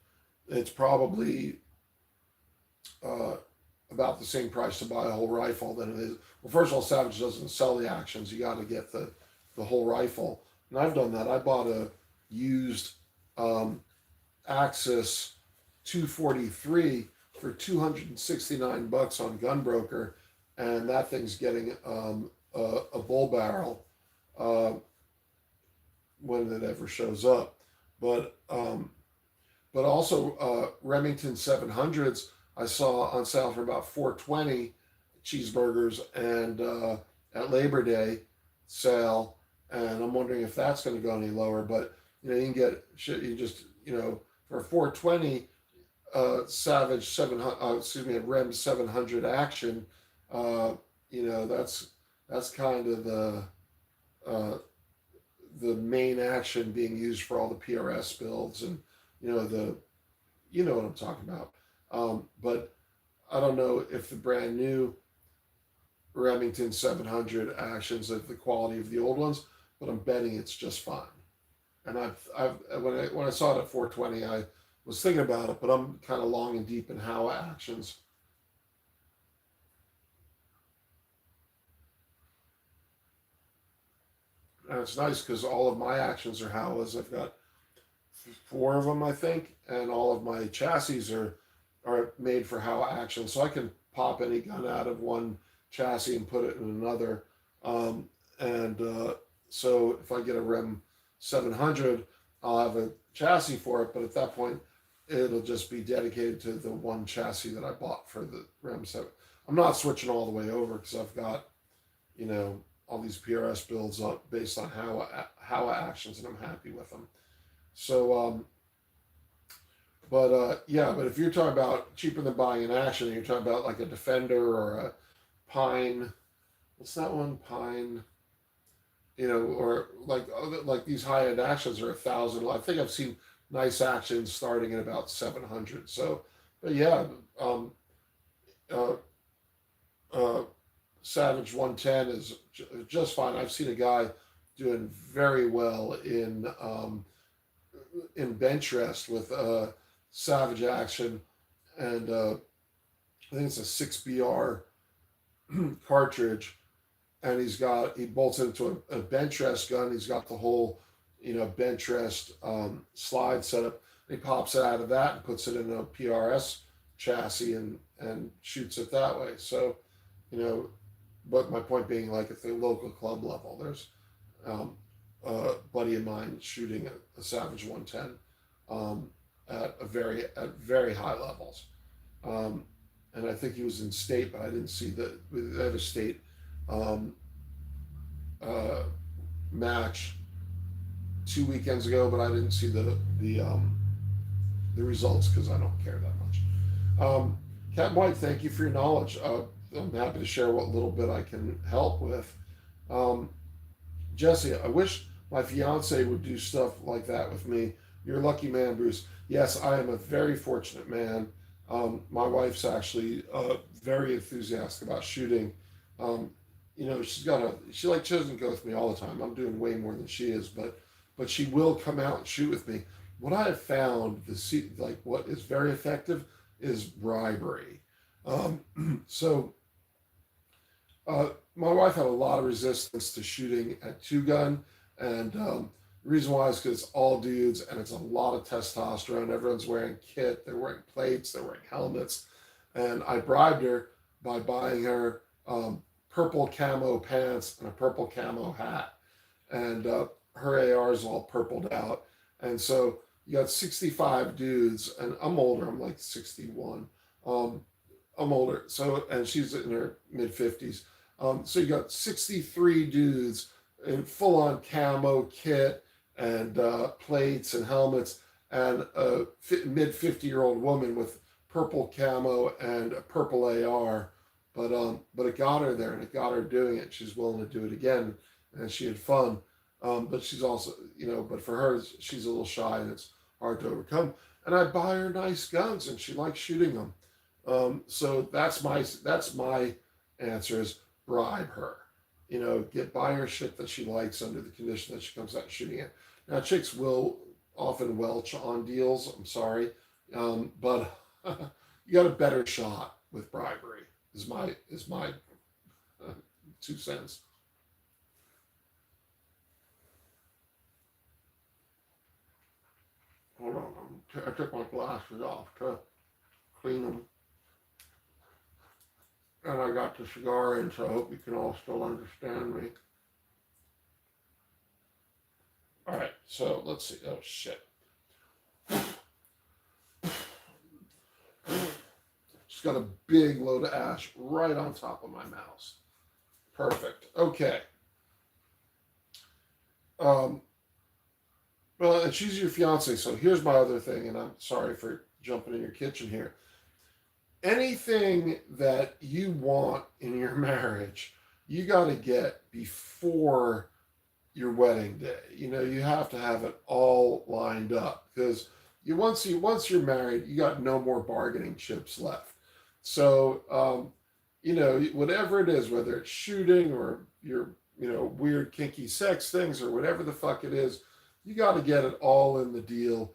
[SPEAKER 1] it's probably uh, about the same price to buy a whole rifle than it is. Well, first of all, Savage doesn't sell the actions. You got to get the whole rifle, and I've done that. I bought a used Axis 243 for $269 on Gunbroker, and that thing's getting a bull barrel uh, when it ever shows up. But also Remington 700s I saw on sale for about 420 cheeseburgers and at Labor Day sale, and I'm wondering if that's going to go any lower. But you can get shit. You just for 420 Savage 700, excuse me, a Rem 700 action. Uh, that's kind of uh, the main action being used for all the PRS builds, and what I'm talking about. But I don't know if the brand new Remington 700 actions of the quality of the old ones, but I'm betting it's just fine. And when I saw it at 420, I was thinking about it, but I'm kind of long and deep in Howa actions. And it's nice because all of my actions are Howas. I've got four of them, I think, and all of my chassis are made for Howa action, so I can pop any gun out of one chassis and put it in another. And so if I get a Rem 700, I'll have a chassis for it, but at that point, it'll just be dedicated to the one chassis that I bought for the Rem 7. I'm not switching all the way over because I've got, all these PRS builds up based on Howa actions, and I'm happy with them. So, but if you're talking about cheaper than buying an action, and you're talking about like a Defender or a Pine, what's that one? Pine, or like these high end actions are 1,000. I think I've seen nice actions starting at about 700. So, but yeah, uh, uh, Savage 110 is just fine. I've seen a guy doing very well in bench rest with Savage action, and I think it's a 6BR cartridge, and he bolts it into a bench rest gun. He's got the whole bench rest slide setup. He pops it out of that and puts it in a PRS chassis and shoots it that way. So but my point being, like at the local club level, there's a buddy of mine shooting a Savage 110 at very high levels. Um, and I think he was in state, but I didn't see they have a state um, uh, match 2 weekends ago, but I didn't see the results because I don't care that much. Captain White, thank you for your knowledge. I'm happy to share what little bit I can help with. Um, Jesse, I wish my fiance would do stuff like that with me. You're a lucky man, Bruce. Yes, I am a very fortunate man. My wife's actually very enthusiastic about shooting. Um, she doesn't go with me all the time. I'm doing way more than she is, but she will come out and shoot with me. What I have found, what is very effective is bribery. So my wife had a lot of resistance to shooting at two gun, and the reason why is because it's all dudes and it's a lot of testosterone. Everyone's wearing kit, they're wearing plates, they're wearing helmets, and I bribed her by buying her purple camo pants and a purple camo hat, and her AR is all purpled out, and so you got 65 dudes, and I'm older, I'm like 61. Um, I'm older, so and she's in her mid 50s. So you got 63 dudes in full on camo kit and plates and helmets, and a mid 50-year-old woman with purple camo and a purple AR. But it got her there, and it got her doing it. She's willing to do it again, and she had fun. But she's also, but for her, she's a little shy, and it's hard to overcome. And I buy her nice guns, and she likes shooting them. So that's my answer is bribe her. Buy her shit that she likes under the condition that she comes out shooting it. Now chicks will often welch on deals. I'm sorry, but you got a better shot with bribery. Is my 2 cents. Hold on, I took my glasses off to clean them. And I got the cigar in, so I hope you can all still understand me. All right, so let's see. Oh, shit. Just got a big load of ash right on top of my mouse. Perfect. Okay. Well, and she's your fiance, so here's my other thing, and I'm sorry for jumping in your kitchen here. Anything that you want in your marriage, you got to get before your wedding day. You have to have it all lined up because once you're married, you got no more bargaining chips left. So whatever it is, whether it's shooting or your weird kinky sex things or whatever the fuck it is, you got to get it all in the deal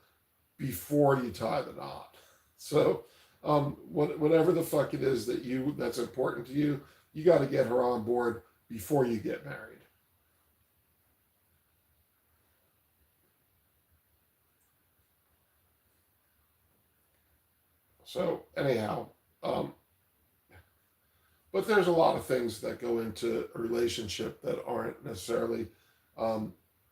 [SPEAKER 1] before you tie the knot. So whatever the fuck it is that's important to you, you got to get her on board before you get married. So anyhow, but there's a lot of things that go into a relationship that aren't necessarily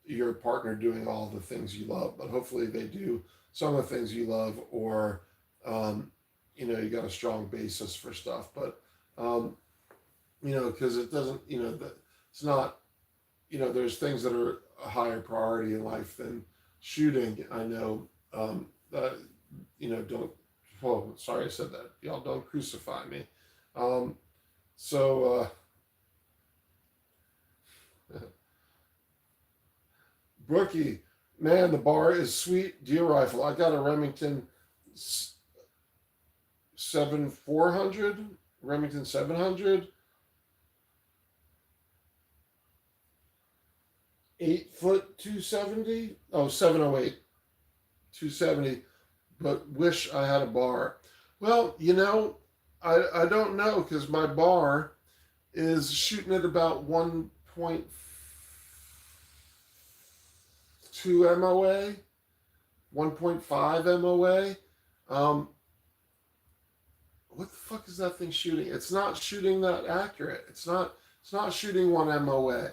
[SPEAKER 1] your partner doing all the things you love, but hopefully they do some of the things you love, or you got a strong basis for stuff. But because it doesn't, it's not, there's things that are a higher priority in life than shooting. I know that don't. Oh, sorry I said that. Y'all don't crucify me. Um, so Brookie, man, the bar is sweet. Deer rifle. I got a Remington 7400, Remington 700, 8 foot 270. Oh, 708, 270. But wish I had a bar. Well, I don't know because my bar is shooting at about 1.2 MOA, 1.5 MOA. What the fuck is that thing shooting? It's not shooting that accurate. It's not shooting 1 MOA.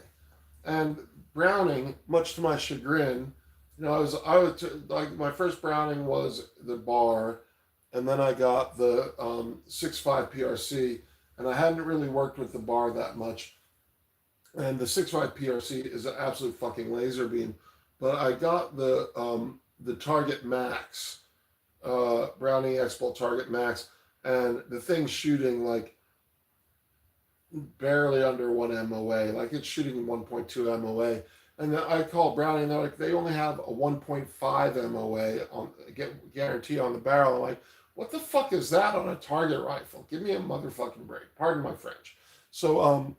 [SPEAKER 1] And Browning, much to my chagrin, like my first Browning was the bar, and then I got the 6.5 PRC, and I hadn't really worked with the bar that much. And the 6.5 PRC is an absolute fucking laser beam. But I got the Target Max, Browning X-Bolt Target Max, and the thing's shooting like barely under 1 MOA. Like it's shooting 1.2 MOA. And then I call Browning, and they're like, they only have a 1.5 MOA on guarantee on the barrel. I'm like, what the fuck is that on a target rifle? Give me a motherfucking break. Pardon my French. So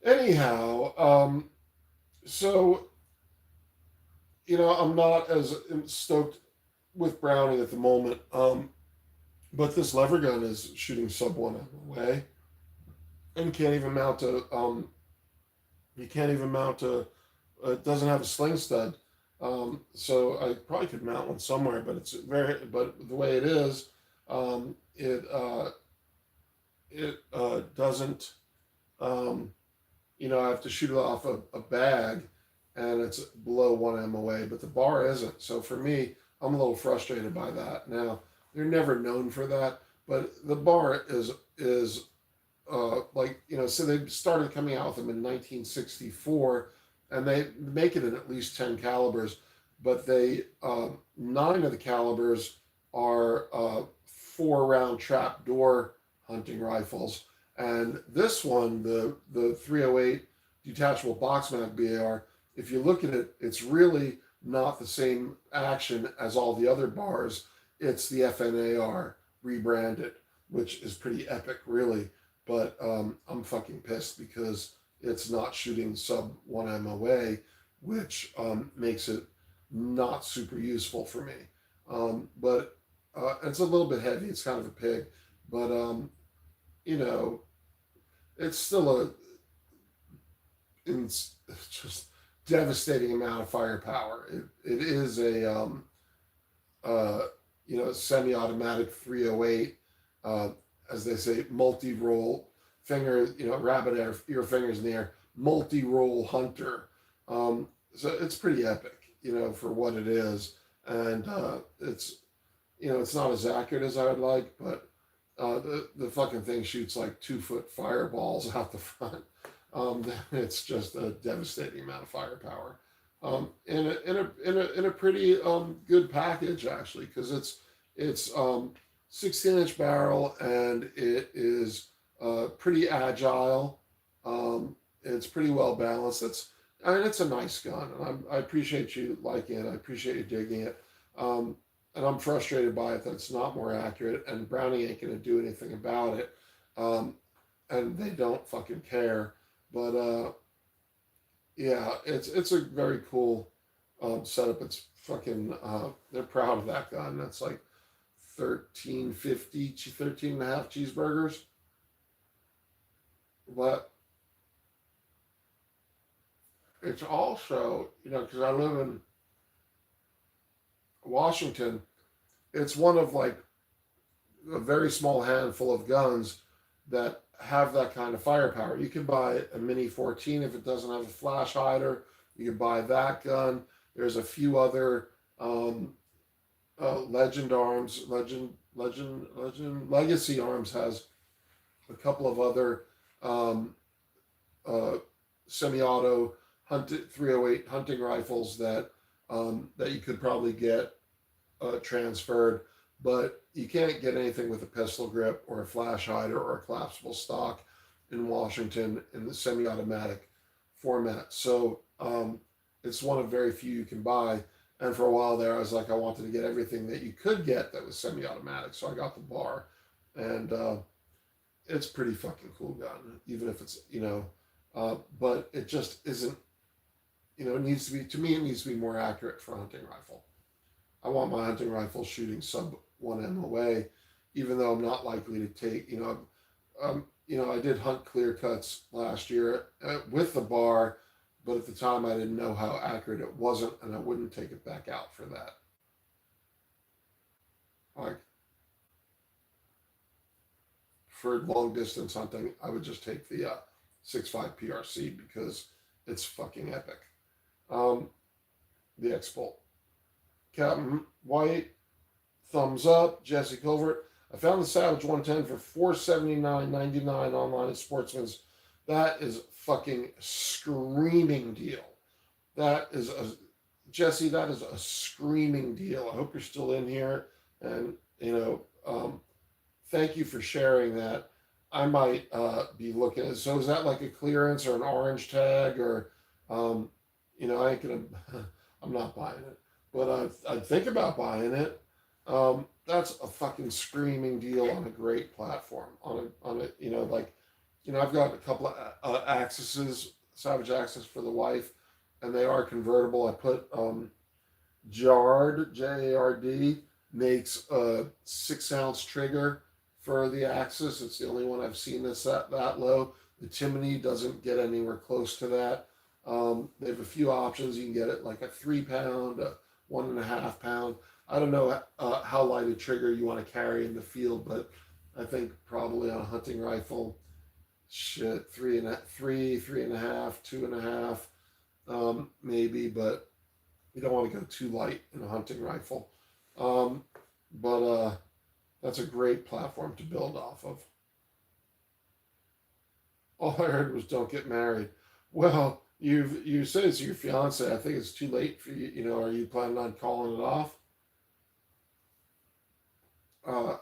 [SPEAKER 1] anyhow, so I'm not as stoked with Browning at the moment. But this lever gun is shooting sub 1 MOA and can't even mount a you can't even mount a it doesn't have a sling stud. So I probably could mount one somewhere, but but the way it is, it doesn't I have to shoot it off a bag, and it's below 1 MOA, but the bar isn't. So for me, I'm a little frustrated by that. Now they're never known for that, but the bar is so they started coming out with them in 1964, and they make it in at least 10 calibers, but they 9 of the calibers are 4-round trap door hunting rifles, and this one, the 308 detachable box mag BAR, if you look at it, it's really not the same action as all the other bars. It's the FNAR rebranded, which is pretty epic, really. But I'm fucking pissed because it's not shooting sub 1 MOA, which makes it not super useful for me. But it's a little bit heavy. It's kind of a pig, but it's still it's just devastating amount of firepower. It is a semi-automatic 308, as they say, multi-roll finger, rabbit ear fingers in the air, multi-roll hunter. So it's pretty epic, for what it is, and it's not as accurate as I would like, but the fucking thing shoots like 2-foot fireballs out the front. It's just a devastating amount of firepower. In a pretty good package, actually, because it's 16-inch barrel, and it is pretty agile. It's pretty well balanced. It's a nice gun, and I appreciate you liking it. I appreciate you digging it. And I'm frustrated by it that it's not more accurate, and Browning ain't gonna do anything about it. And they don't fucking care. But yeah, it's a very cool setup. It's fucking they're proud of that gun. That's like 13.50, 13 and a half cheeseburgers. But it's also, because I live in Washington, it's one of like a very small handful of guns that have that kind of firepower. You can buy a Mini 14 if it doesn't have a flash hider. You can buy that gun. There's a few other Legend Arms, Legacy Arms has a couple of other semi-auto 308 hunting rifles that you could probably get transferred, but you can't get anything with a pistol grip or a flash hider or a collapsible stock in Washington in the semi-automatic format. So it's one of very few you can buy. And for a while there, I was like, I wanted to get everything that you could get that was semi-automatic. So I got the bar, and it's pretty fucking cool gun, even if it's, but it just isn't, it needs to be, to me, it needs to be more accurate for a hunting rifle. I want my hunting rifle shooting sub 1 MOA, even though I'm not likely to take, I did hunt clear cuts last year with the bar, but at the time I didn't know how accurate it wasn't, and I wouldn't take it back out for that. Like, for long distance hunting, I would just take the 6.5 PRC because it's fucking epic. The X-Bolt. Captain White, thumbs up. Jesse Covert, I found the Savage 110 for $479.99 online at Sportsman's That is a fucking screaming deal. That is a Jesse. That is a screaming deal. I hope you're still in here, and thank you for sharing that. I might be looking at. So is that like a clearance or an orange tag or, um, I ain't gonna. I'm not buying it, but I'd think about buying it. That's a fucking screaming deal on a great platform. On a like, I've got a couple of Axis, Savage Axis for the wife, and they are convertible. I put Jard, Jard, makes a 6 ounce trigger for the Axis. It's the only one I've seen that's that low. The Timony doesn't get anywhere close to that. They have a few options. You can get it like a 3 pound, a 1.5 pound. I don't know how light a trigger you want to carry in the field, but I think probably on a hunting rifle, shit, 3.5, 2.5, maybe, but you don't want to go too light in a hunting rifle. But that's a great platform to build off of. All I heard was "don't get married." Well, you said it's your fiance. I think it's too late for you. Are you planning on calling it off? And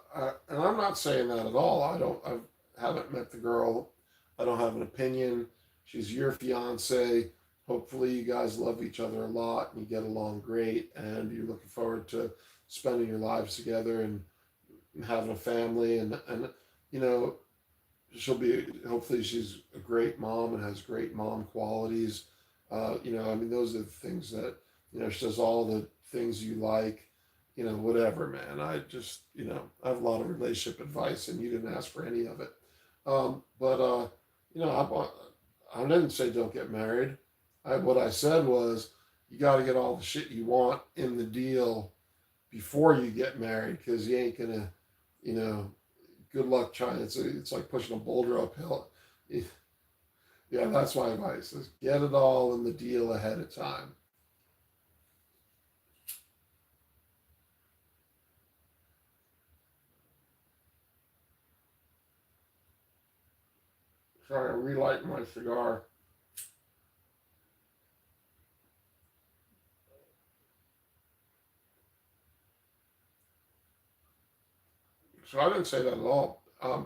[SPEAKER 1] I'm not saying that at all. I haven't met the girl. I don't have an opinion. She's your fiance. Hopefully, you guys love each other a lot and you get along great, and you're looking forward to spending your lives together and having a family. And you know, she'll be. Hopefully, she's a great mom and has great mom qualities. I mean, those are the things that she does all the things you like. Whatever, man. I just, I have a lot of relationship advice, and you didn't ask for any of it. But I didn't say don't get married. What I said was you got to get all the shit you want in the deal before you get married, because you ain't gonna, you know, good luck trying. It's like pushing a boulder uphill. Yeah, that's my advice. Is get it all in the deal ahead of time. Sorry, I'm relighting my cigar. So I didn't say that at all. I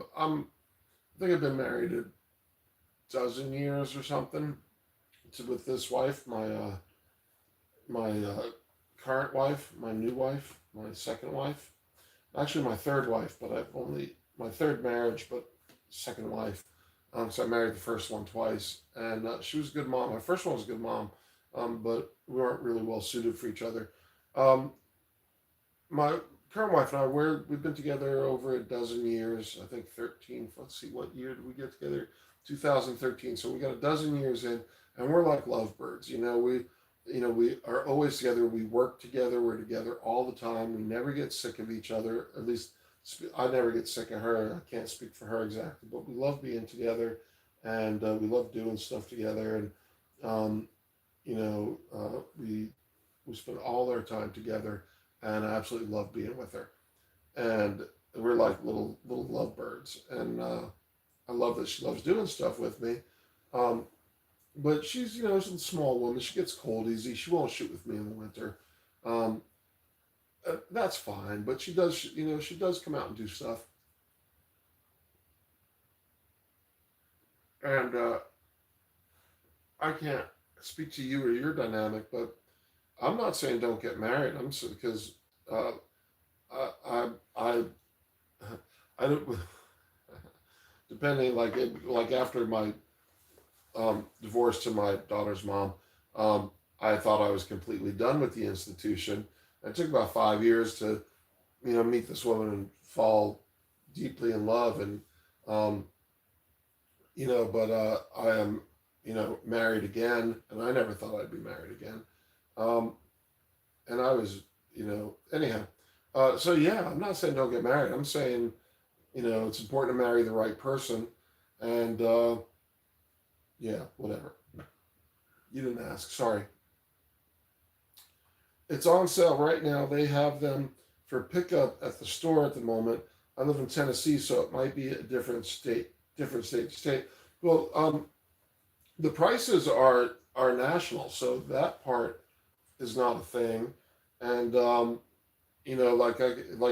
[SPEAKER 1] think I've been married a dozen years or something with this wife, my current wife, my new wife, my second wife. Actually, my third wife, but I've only my third marriage, but second wife. So I married the first one twice, and she was a good mom. My first one was a good mom, but we weren't really well suited for each other. Um, my current wife and we've been together over a dozen years. I think 13. Let's see, what year did we get together? 2013. So we got a dozen years in, and we're like lovebirds. We are always together. We work together. We're together all the time. We never get sick of each other. At least I never get sick of her. I can't speak for her exactly, but we love being together, and we love doing stuff together. And um, we spend all our time together, and I absolutely love being with her. And we're like little lovebirds, and I love that she loves doing stuff with me. Um, but she's a small woman. She gets cold easy. She won't shoot with me in the winter. Um, that's fine. But she does. She does come out and do stuff. And I can't speak to you or your dynamic, but I'm not saying don't get married. I'm because uh, I I don't. Depending, like after my divorce to my daughter's mom, I thought I was completely done with the institution. It took about 5 years to meet this woman and fall deeply in love, and um, but I am married again, and I never thought I'd be married again. Um, and I was anyhow. So yeah, I'm not saying don't get married. I'm saying it's important to marry the right person, and yeah, whatever. You didn't ask. Sorry. It's on sale right now. They have them for pickup at the store at the moment. I live in Tennessee, so it might be a different state to state. Well, the prices are national, so that part is not a thing. And like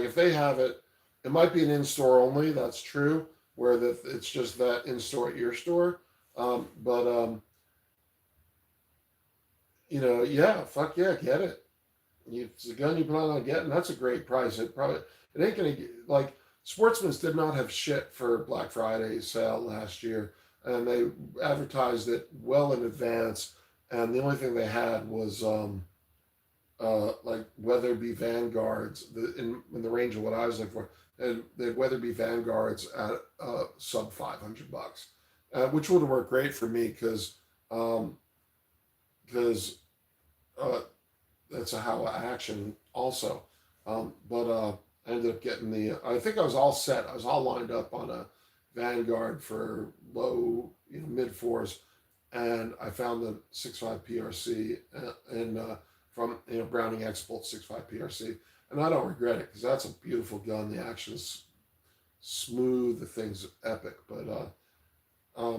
[SPEAKER 1] if they have it, it might be an in store only. That's true. Where it's just that in store at your store. But yeah, fuck yeah, get it. It's a gun you plan on getting. That's a great price. It ain't gonna get, like Sportsman's did not have shit for Black Friday sale last year, and they advertised it well in advance. And the only thing they had was like Weatherby Vanguards in the range of what I was looking for. And they had Weatherby Vanguards at sub $500, which would have worked great for me um, because uh, that's a Howa action also. But I ended up getting I think I was all set. I was all lined up on a Vanguard for low, mid fours, and I found the 6.5 PRC and from Browning X Bolt 6.5 PRC, and I don't regret it because that's a beautiful gun. The action's smooth, the thing's epic. But I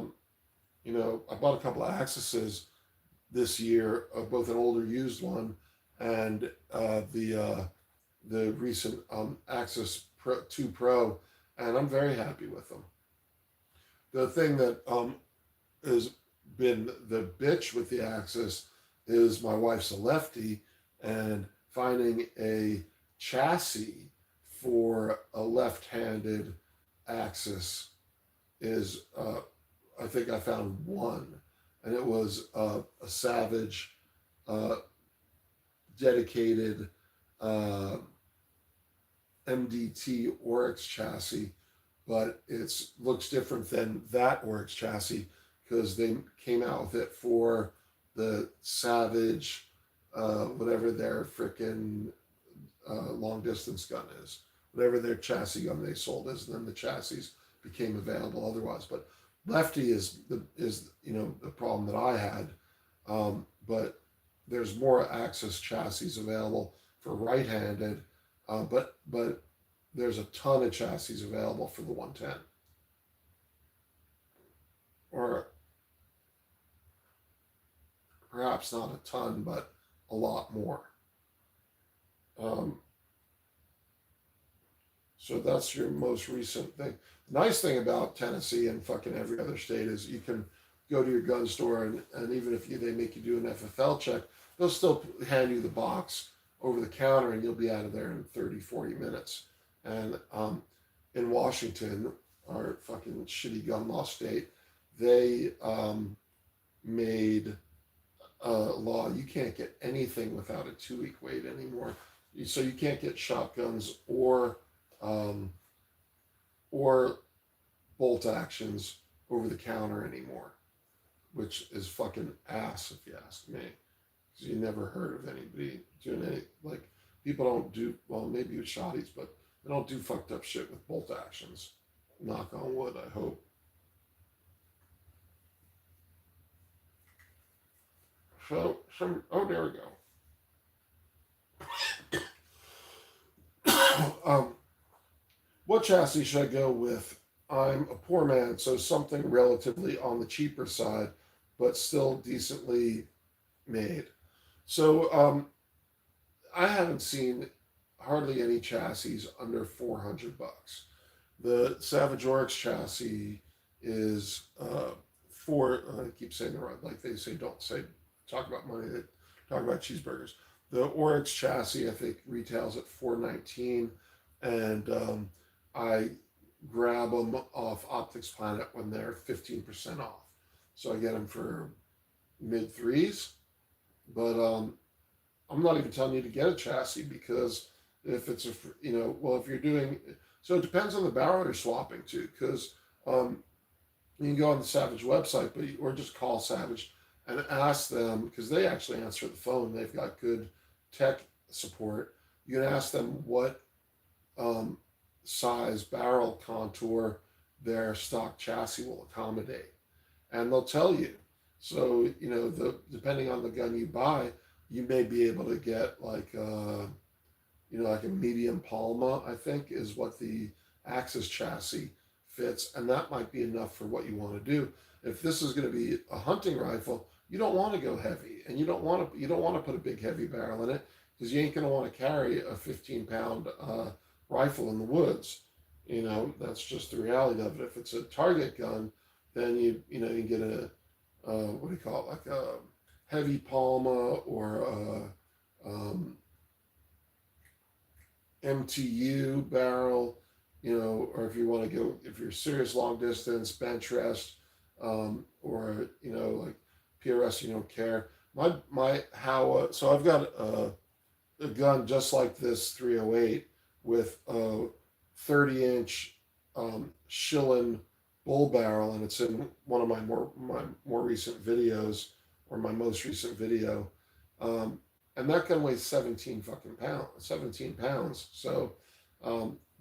[SPEAKER 1] bought a couple of Axuses this year, both an older used one and the recent Axis Pro, 2 Pro, and I'm very happy with them. The thing that has been the bitch with the Axis is my wife's a lefty, and finding a chassis for a left-handed Axis is I think I found one, and it was a Savage uh, dedicated uh, MDT Oryx chassis, but it looks different than that Oryx chassis because they came out with it for the Savage, whatever their frickin' long distance gun is, whatever their chassis gun they sold is, and then the chassis became available otherwise. But lefty is the problem that I had, but there's more Axis chassis available for right-handed, but there's a ton of chassis available for the 110, or perhaps not a ton, but a lot more. Um, so that's your most recent thing. The nice thing about Tennessee and fucking every other state is you can go to your gun store and even if they make you do an FFL check, they'll still hand you the box over the counter and you'll be out of there in 30, 40 minutes. And in Washington, our fucking shitty gun law state, they made a law you can't get anything without a 2-week wait anymore. So you can't get shotguns um, or bolt actions over the counter anymore, which is fucking ass if you ask me. Because you never heard of anybody doing any, like, people don't do, well, maybe with shotties, but they don't do fucked up shit with bolt actions. Knock on wood, I hope. Oh, there we go. What chassis should I go with? I'm a poor man, so something relatively on the cheaper side, but still decently made. So I haven't seen hardly any chassis under $400. The Savage Oryx chassis is I keep saying the right, like they say, don't say, talk about money, they talk about cheeseburgers. The Oryx chassis, I think, retails at $419, and I grab them off Optics Planet when they're 15% off. So I get them for mid threes, but I'm not even telling you to get a chassis because if it's if you're doing, so it depends on the barrel you're swapping to, because you can go on the Savage website, or just call Savage and ask them, because they actually answer the phone. They've got good tech support. You can ask them what size barrel contour their stock chassis will accommodate, and they'll tell you. So depending on the gun you buy, you may be able to get like like a medium Palma, I think, is what the Axis chassis fits, and that might be enough for what you want to do. if this is going to be a hunting rifle, you don't want to go heavy, and you don't want to put a big heavy barrel in it because you ain't going to want to carry a 15-pound rifle in the woods. You know, that's just the reality of it. If it's a target gun, then you get a what do you call it, like a heavy Palma or a MTU barrel, or if you want to go, if you're serious long distance, bench rest, or, like PRS, you don't care. So I've got a gun just like this 308 with a 30-inch Schillen bull barrel, and it's in one of my more recent videos, or my most recent video. And that gun weighs 17 pounds. So,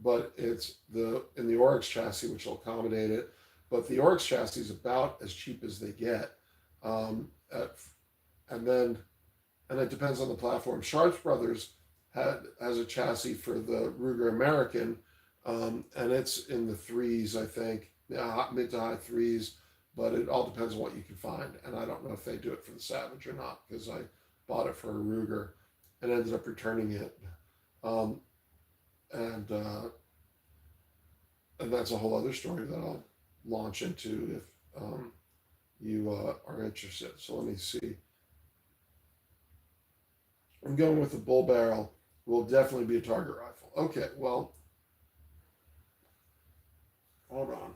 [SPEAKER 1] but it's in the Oryx chassis, which will accommodate it. But the Oryx chassis is about as cheap as they get. And it depends on the platform. Sharps Brothers has a chassis for the Ruger American, and it's in the threes, I think, mid to high threes. But it all depends on what you can find, and I don't know if they do it for the Savage or not, because I bought it for a Ruger and ended up returning it. And that's a whole other story that I'll launch into if you are interested. So let me see. I'm going with the bull barrel. Will definitely be a target rifle. Okay, well, hold on.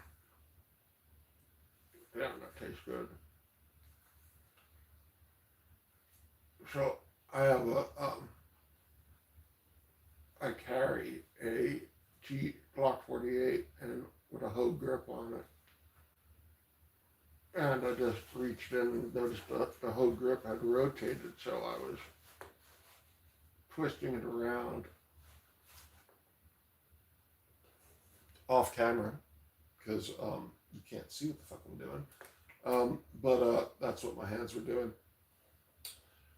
[SPEAKER 1] Yeah, that tastes good. So I have I carry a G Glock 48 and with a Hogue grip on it. And I just reached in and noticed that the Hogue grip had rotated, so I was twisting it around off camera because you can't see what the fuck I'm doing. But that's what my hands were doing.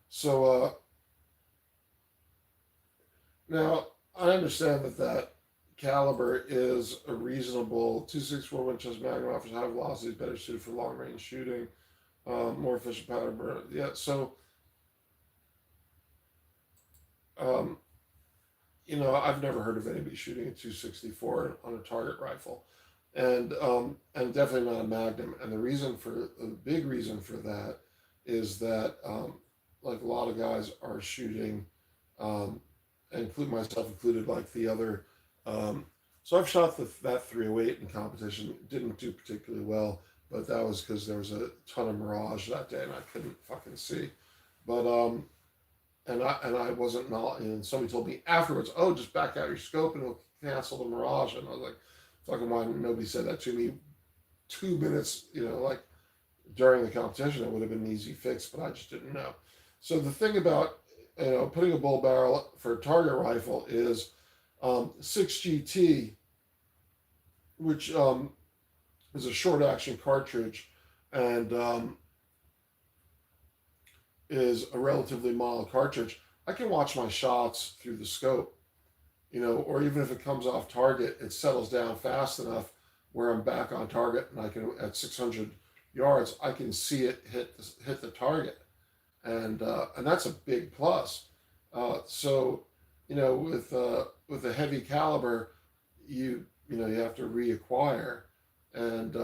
[SPEAKER 1] So now I understand that caliber is a reasonable 264 Winchester Magnum, offers high velocity, better suited for long range shooting, more efficient powder burn. Yeah, so I've never heard of anybody shooting a 264 on a target rifle, and definitely not a Magnum. And the big reason for that is that like a lot of guys are shooting, and include myself included, like the other. So I've shot that 308 in competition. Didn't do particularly well, but that was because there was a ton of mirage that day and I couldn't fucking see. But and I wasn't not. And somebody told me afterwards, "Oh, just back out your scope and it'll cancel the mirage." And I was like, "Fucking why nobody said that to me 2 minutes?" Like during the competition, it would have been an easy fix, but I just didn't know. So the thing about putting a bull barrel for a target rifle is 6GT, which is a short action cartridge and is a relatively mild cartridge. I can watch my shots through the scope, or even if it comes off target, it settles down fast enough where I'm back on target and I can, at 600 yards, I can see it hit the target. And that's a big plus. So, with a heavy caliber, you have to reacquire, and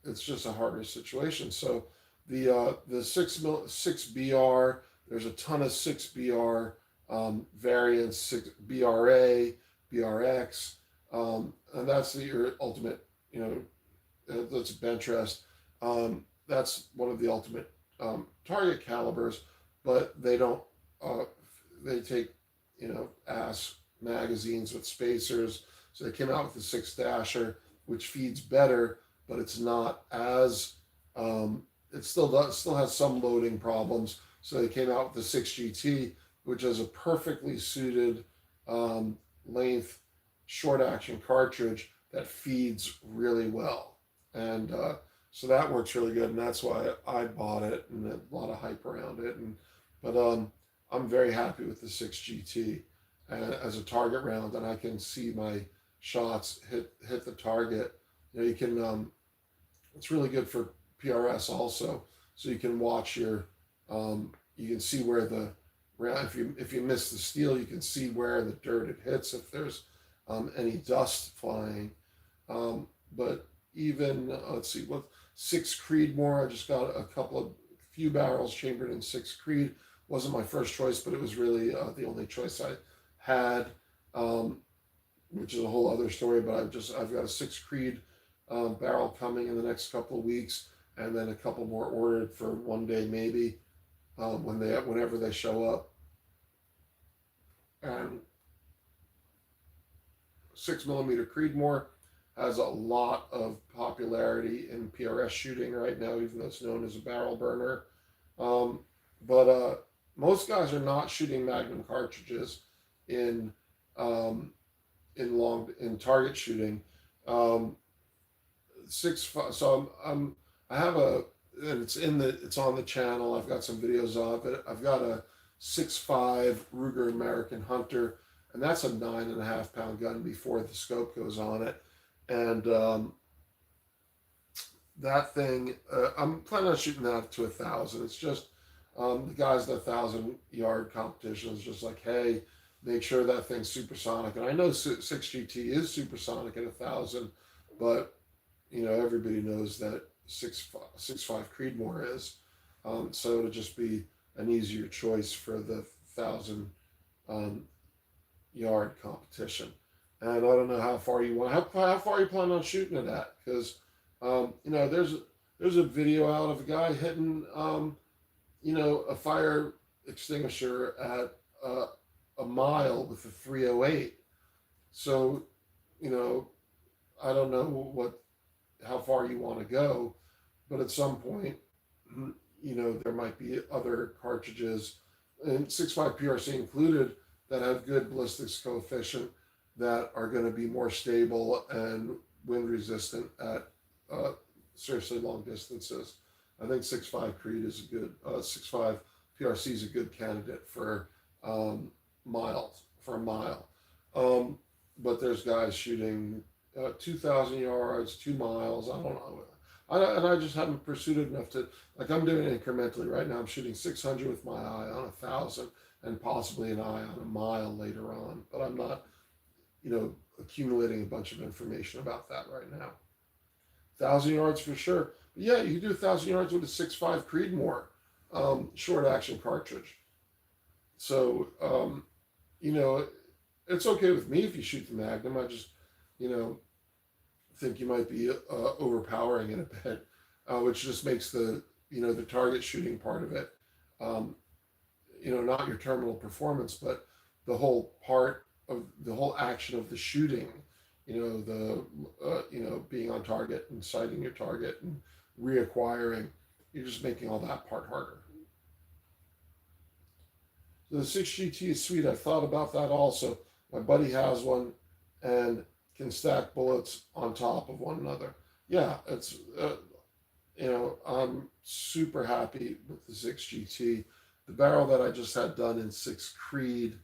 [SPEAKER 1] it's just a harder situation. So the 6BR, there's a ton of 6BR variants, 6BRA, BRX, and that's your ultimate. That's a bench rest. That's one of the ultimate target calibers, but they don't. They take ass magazines with spacers. So they came out with the 6-dasher, which feeds better, but it's not as. It still has some loading problems. So they came out with the 6GT, which is a perfectly suited length short action cartridge that feeds really well, and so that works really good, and that's why I bought it, and a lot of hype around it. But I'm very happy with the 6GT as a target round, and I can see my shots hit the target. You can. It's really good for PRS also, so you can watch your, you can see where the, if you miss the steel, you can see where the dirt it hits if there's any dust flying. But even let's see, what 6 Creedmoor, I just got a few barrels chambered in 6 Creed. Wasn't my first choice, but it was really the only choice I had, which is a whole other story. But I've got a 6 Creed barrel coming in the next couple of weeks, and then a couple more ordered for one day maybe, whenever they show up. And 6 mm Creedmoor has a lot of popularity in PRS shooting right now, even though it's known as a barrel burner. But most guys are not shooting Magnum cartridges in in target shooting. 6.5. So I have and it's on the channel. I've got some videos of it. I've got a 6.5 Ruger American Hunter, and that's a 9.5 pound gun before the scope goes on it. And that thing, I'm planning on shooting that to 1,000. It's just the guys in the 1,000-yard competition is just like, hey, make sure that thing's supersonic. And I know 6GT is supersonic at 1,000, but everybody knows that 6.5 Creedmoor is. So it'll just be an easier choice for the 1,000-yard competition. And I don't know how far you want. How far you plan on shooting it at? Because there's a video out of a guy hitting a fire extinguisher at a mile with a 308. So I don't know how far you want to go, but at some point, there might be other cartridges, and 6.5 PRC included, that have good ballistics coefficient that are going to be more stable and wind resistant at seriously long distances. I think 6.5 Creed is a good 6.5 PRC is a good candidate for miles for a mile. But there's guys shooting 2,000 yards, 2 miles. I don't know. And I just haven't pursued it enough to, like, I'm doing it incrementally right now. I'm shooting 600 with my eye on 1,000 and possibly an eye on a mile later on. But I'm not, accumulating a bunch of information about that right now. 1,000 yards for sure. But yeah, you can do 1,000 yards with a 6.5 Creedmoor short action cartridge. So, it's okay with me if you shoot the Magnum. I just, think you might be overpowering it a bit, which just makes the target shooting part of it, not your terminal performance, but the whole part of the whole action of the shooting, being on target and sighting your target and reacquiring. You're just making all that part harder. The 6GT is sweet. I've thought about that also. My buddy has one and can stack bullets on top of one another. Yeah, it's, I'm super happy with the 6GT. The barrel that I just had done in 6 Creed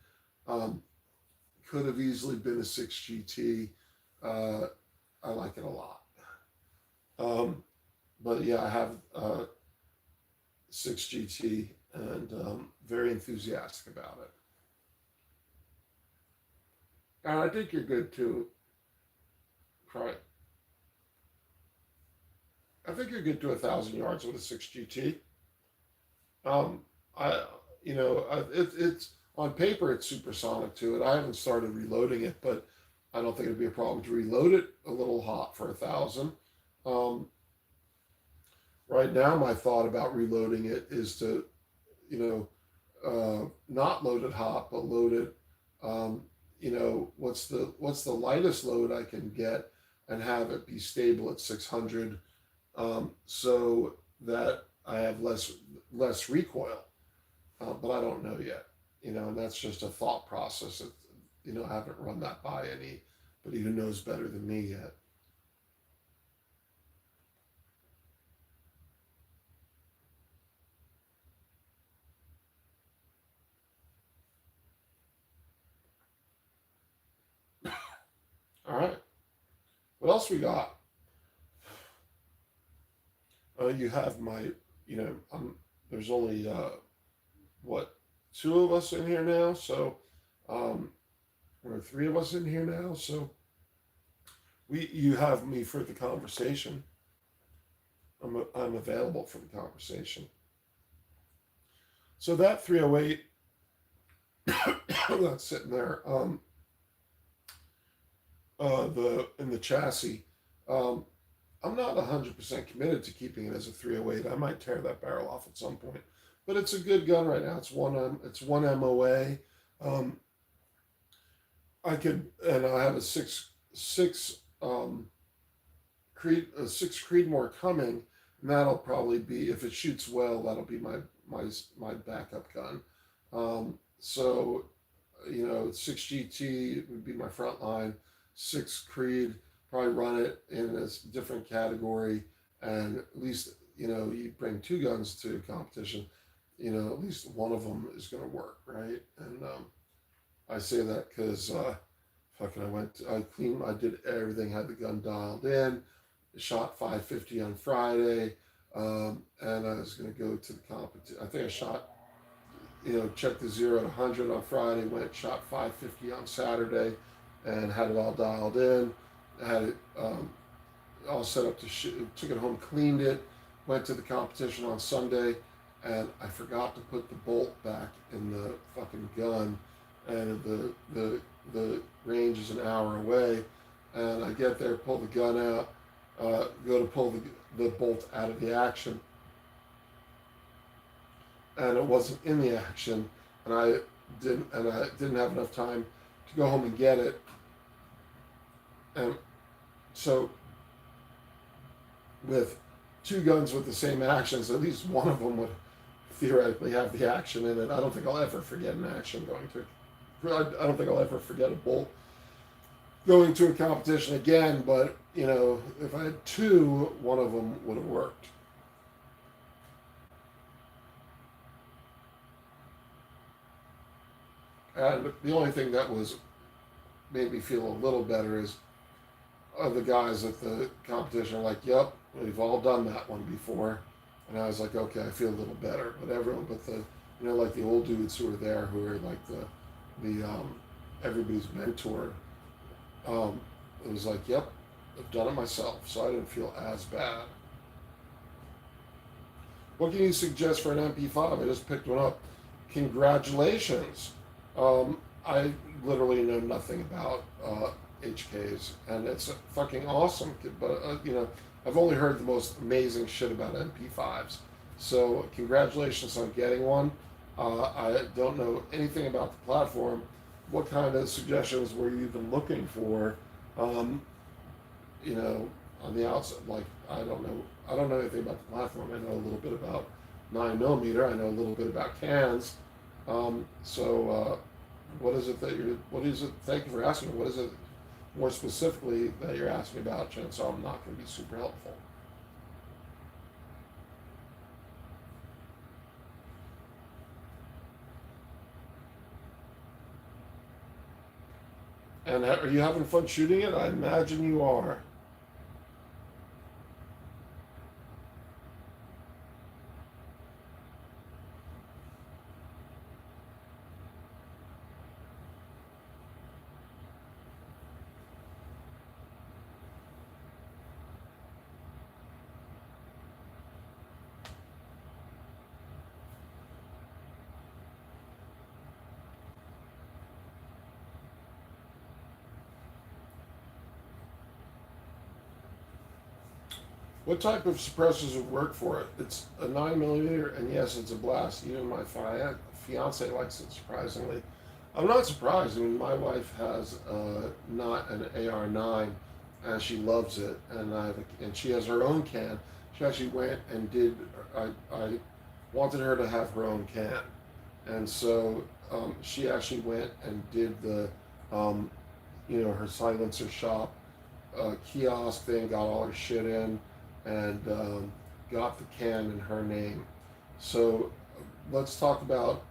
[SPEAKER 1] could have easily been a 6GT. I like it a lot. But yeah, I have 6GT and very enthusiastic about it. And I think you're good too. Right. I think you're good to 1,000 yards with a 6GT. It's on paper it's supersonic to it. I haven't started reloading it, but I don't think it'd be a problem to reload it a little hot for 1,000. Right now, my thought about reloading it is to, not load it hot, but load it. What's the lightest load I can get and have it be stable at 600, so that I have less recoil. But I don't know yet, and that's just a thought process. I haven't run that by anybody who knows better than me yet. All right. What else we got? You have my, there's only what, two of us in here now, so um, or three of us in here now, so you have me for the conversation. I'm available for the conversation. So that 308 that's sitting there, the in the chassis. Um, I'm not 100% committed to keeping it as a 308. I might tear that barrel off at some point, but it's a good gun right now. It's one MOA. Um, I could, and I have a six Creedmoor coming, and that'll probably be, if it shoots well, that'll be my backup gun. So, 6 GT would be my front line. Six Creed, probably run it in a different category, and at least you bring two guns to competition. At least one of them is going to work, right? And I say that because I did everything, had the gun dialed in, shot 550 on Friday, and I was going to go to the competition. I think I shot, checked the 0 to 100 on Friday, shot 550 on Saturday, and had it all dialed in. I had it all set up to shoot, took it home, cleaned it, went to the competition on Sunday, and I forgot to put the bolt back in the fucking gun, and the range is an hour away, and I get there, pull the gun out, go to pull the bolt out of the action, and it wasn't in the action, and I didn't have enough time to go home and get it, and so with two guns with the same actions, at least one of them would theoretically have the action in it. I don't think I'll ever forget an action going to. I don't think I'll ever forget a bolt going to a competition again. But if I had two, one of them would have worked. And the only thing that made me feel a little better is the guys at the competition are like, "Yep, we've all done that one before," and I was like, "Okay, I feel a little better." But everyone, but like the old dudes who were there, who are like the everybody's mentor, it was like, "Yep, I've done it myself," so I didn't feel as bad. What can you suggest for an MP5? I just picked one up. Congratulations. I literally know nothing about HKs, and it's fucking awesome. But I've only heard the most amazing shit about MP5s. So congratulations on getting one. I don't know anything about the platform. What kind of suggestions were you even looking for? On the outside, like I don't know. I don't know anything about the platform. I know a little bit about 9mm. I know a little bit about cans. What is it that you're? What is it? Thank you for asking. What is it more specifically that you're asking about? Chances are I'm not going to be super helpful. And are you having fun shooting it? I imagine you are. What type of suppressors would work for it? It's a 9mm, and yes, it's a blast. Even my fiance likes it, surprisingly. I'm not surprised. I mean, my wife has not an AR9, and she loves it. And she has her own can. She actually went and did. I wanted her to have her own can, and so she actually went and did um, her silencer shop kiosk thing, got all her shit in, and got the can in her name. So let's talk about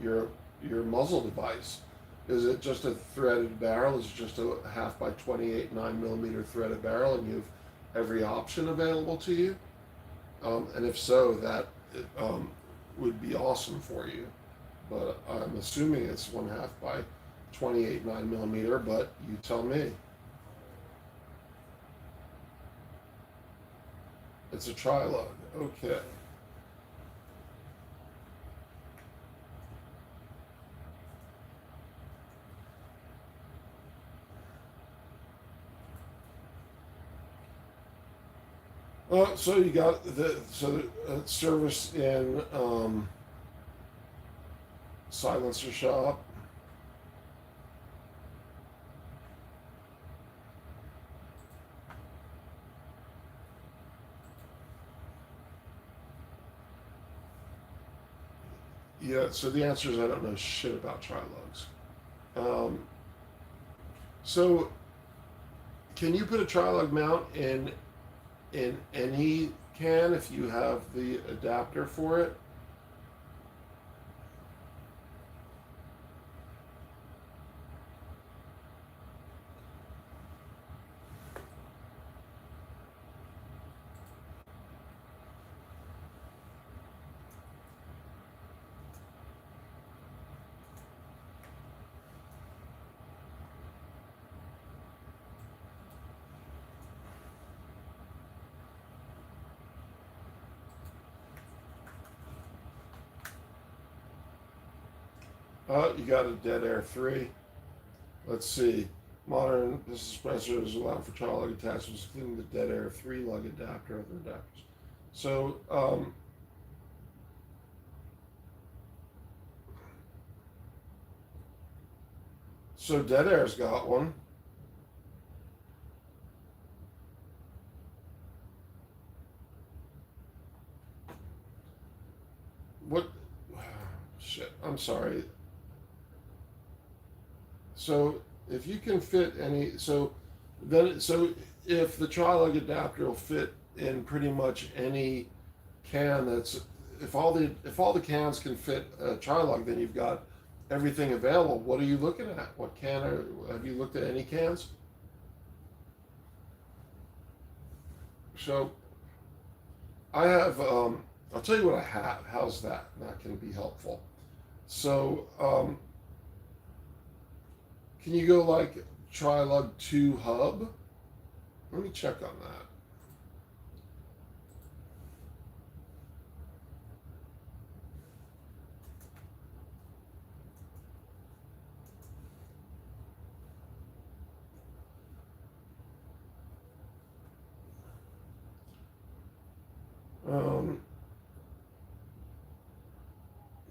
[SPEAKER 1] your muzzle device. Is it just a threaded barrel? Is it just a half by 28 9mm threaded barrel, and you have every option available to you? And if so, that would be awesome for you. But I'm assuming it's 1/2 by 28 9 millimeter. But you tell me. It's a trilug. Okay. So you got the service in silencer shop. Yeah. So the answer is I don't know shit about trilugs. Um, so can you put a trilug mount in any can if you have the adapter for it? You got a dead air 3. Let's see. Modern business compressors allow for trilug attachments, including the dead air 3 lug adapter, other adapters. So, dead air's got one. What? Shit. I'm sorry. So if you can fit any, if the trilug adapter will fit in pretty much any can that's if all the cans can fit a trilug, then you've got everything available. What are you looking at? What can have you looked at any cans? So I have. I'll tell you what I have. How's that? That can be helpful. So can you go like trilug 2 hub? Let me check on that.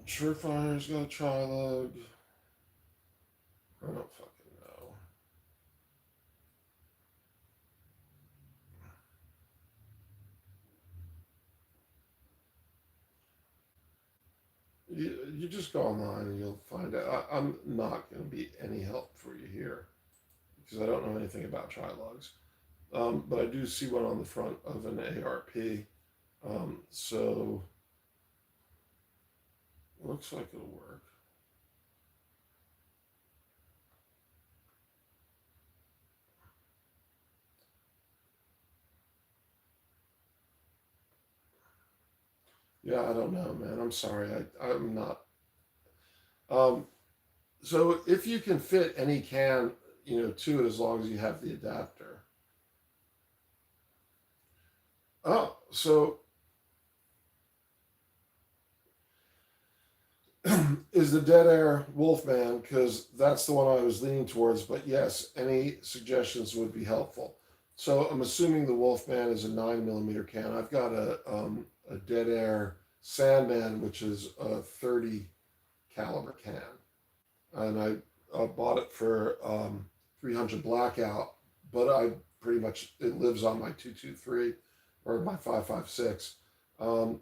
[SPEAKER 1] Surefire's got a trilug. I don't fucking know. You just go online and you'll find out. I'm not going to be any help for you here because I don't know anything about trilogs. But I do see one on the front of an ARP. So looks like it'll work. Yeah, I don't know, man. I'm sorry. I'm not. Um, so if you can fit any can, to it as long as you have the adapter. Oh, so is the Dead Air Wolfman, because that's the one I was leaning towards. But yes, any suggestions would be helpful. So I'm assuming the Wolfman is a 9 millimeter can. I've got a Dead Air Sandman, which is a 30 caliber can, and I bought it for 300 blackout, but I pretty much it lives on my 223 or my 556.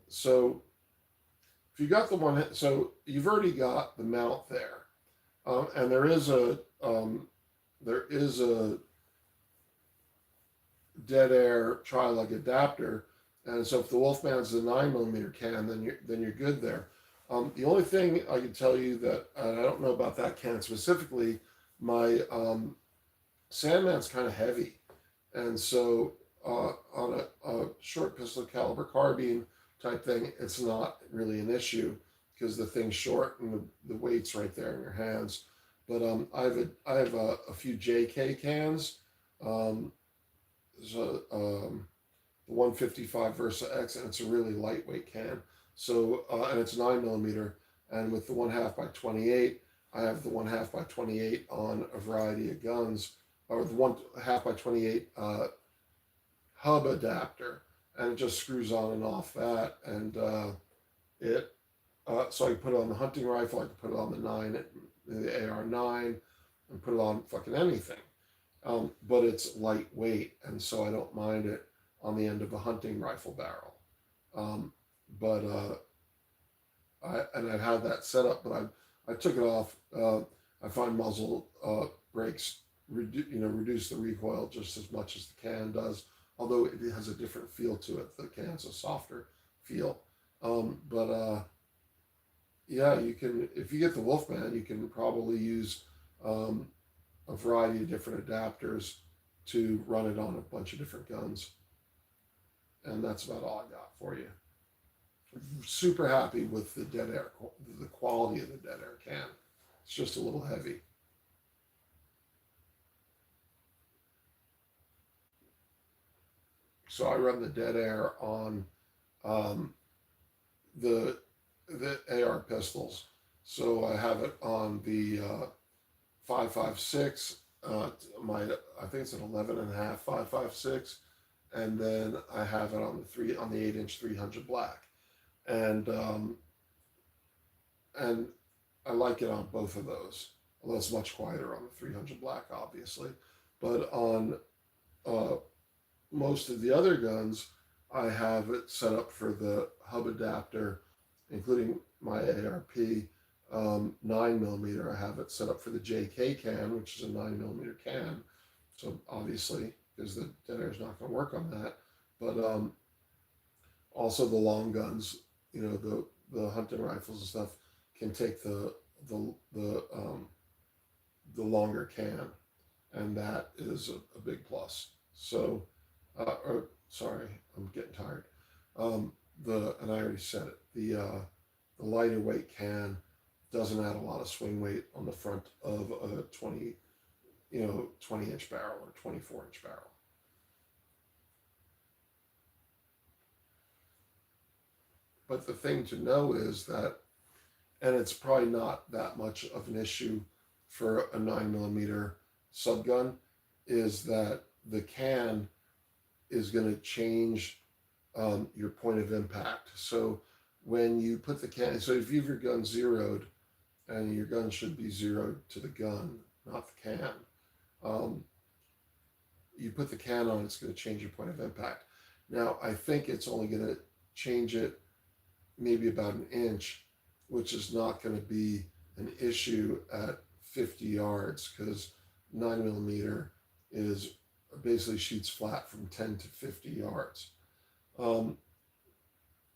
[SPEAKER 1] So if you got the one, so you've already got the mount there, and there is a dead air trilug adapter, and so if the Wolfman's a 9 millimeter can, then you're good there. The only thing I can tell you that and I don't know about that can specifically, my Sandman's kind of heavy, and so a short pistol caliber carbine type thing, it's not really an issue because the thing's short and the weight's right there in your hands. But I have a few JK cans. Um, so the 155 Versa X, and it's a really lightweight can. So and it's 9 millimeter, and with the 1/2 by 28, I have the 1/2 by 28 on a variety of guns, or the 1/2 by 28 hub adapter, and it just screws on and off that, and it so I can put it on the hunting rifle, I can put it on the AR-9, and put it on fucking anything. But it's lightweight, and so I don't mind it on the end of a hunting rifle barrel. Um, but I've had that set up, but I took it off. I find muzzle brakes reduce the recoil just as much as the can does, although it has a different feel to it. The can's a softer feel. But yeah, you can, if you get the Wolfman, you can probably use a variety of different adapters to run it on a bunch of different guns. And that's about all I got for you. Super happy with the dead air, the quality of the dead air can. It's just a little heavy. So I run the dead air on the AR pistols. So I have it on the 5.56. I think it's an 11.5 5.56, and then I have it on the 8-inch 300 black, and I like it on both of those. Although it's much quieter on the 300 black, obviously, but on most of the other guns, I have it set up for the hub adapter, including my ARP 9 millimeter. I have it set up for the JK can, which is a 9 millimeter can. So obviously, because the dead air is not going to work on that. But also the long guns, the hunting rifles and stuff can take the longer can, and that is a big plus. So. Sorry, I'm getting tired. And I already said it. The lighter weight can doesn't add a lot of swing weight on the front of a 20-inch barrel or 24-inch barrel. But the thing to know is that, and it's probably not that much of an issue for a 9 millimeter subgun, is that the can is going to change your point of impact. So when you put the can, so if you have your gun zeroed, and your gun should be zeroed to the gun, not the can, you put the can on, it's going to change your point of impact. Now, I think it's only going to change it maybe about an inch, which is not going to be an issue at 50 yards, because 9 millimeter is basically shoots flat from 10 to 50 yards.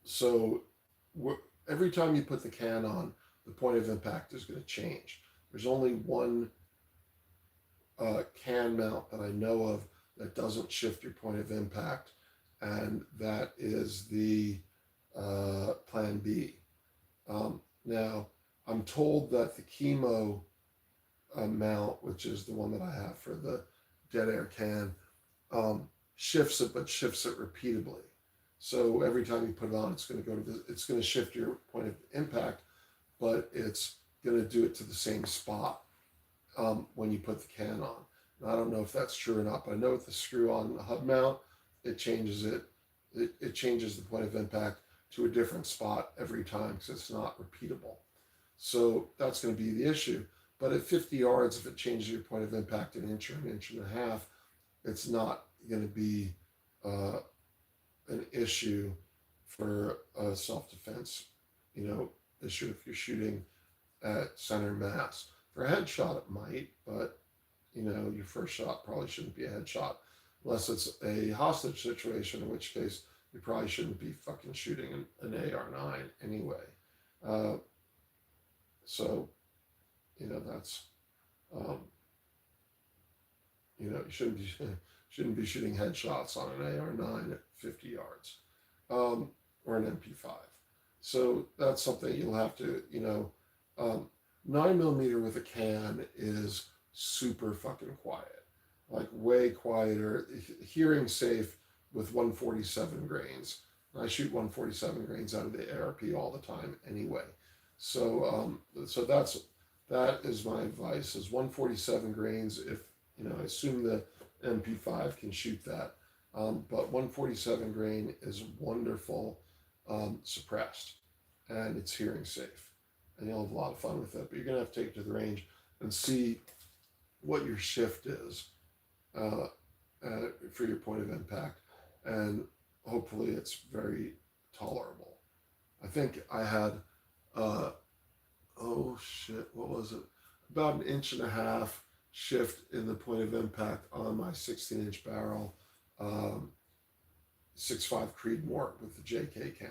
[SPEAKER 1] So every time you put the can on, the point of impact is going to change. There's only one can mount that I know of that doesn't shift your point of impact, and that is the Plan B. Now, I'm told that the Chemo mount, which is the one that I have for the dead air can, shifts it, but shifts it repeatedly. So every time you put it on, it's going to shift your point of impact, but it's going to do it to the same spot when you put the can on. And I don't know if that's true or not, but I know with the screw on the hub mount, it changes it. It changes the point of impact to a different spot every time because it's not repeatable. So that's going to be the issue. But at 50 yards, if it changes your point of impact an inch or an inch and a half, it's not going to be an issue for a self-defense, issue if you're shooting at center mass. For a headshot, it might, but your first shot probably shouldn't be a headshot unless it's a hostage situation, in which case you probably shouldn't be fucking shooting an AR-9 anyway. So, that's You know, you shouldn't be shooting headshots on an AR-9 at 50 yards, or an MP5. So that's something you'll have to, you know, 9mm with a can is super fucking quiet, like way quieter, hearing safe with 147 grains. I shoot 147 grains out of the ARP all the time anyway. So that is my advice: is 147 grains. If you know, I assume the MP5 can shoot that, but 147 grain is wonderful, suppressed, and it's hearing safe, and you'll have a lot of fun with it. But you're gonna have to take it to the range and see what your shift is, uh, for your point of impact, and hopefully it's very tolerable. I think I had, uh, oh shit, what was it? About an inch and a half shift in the point of impact on my 16-inch barrel, um, 6.5 Creedmoor with the JK can.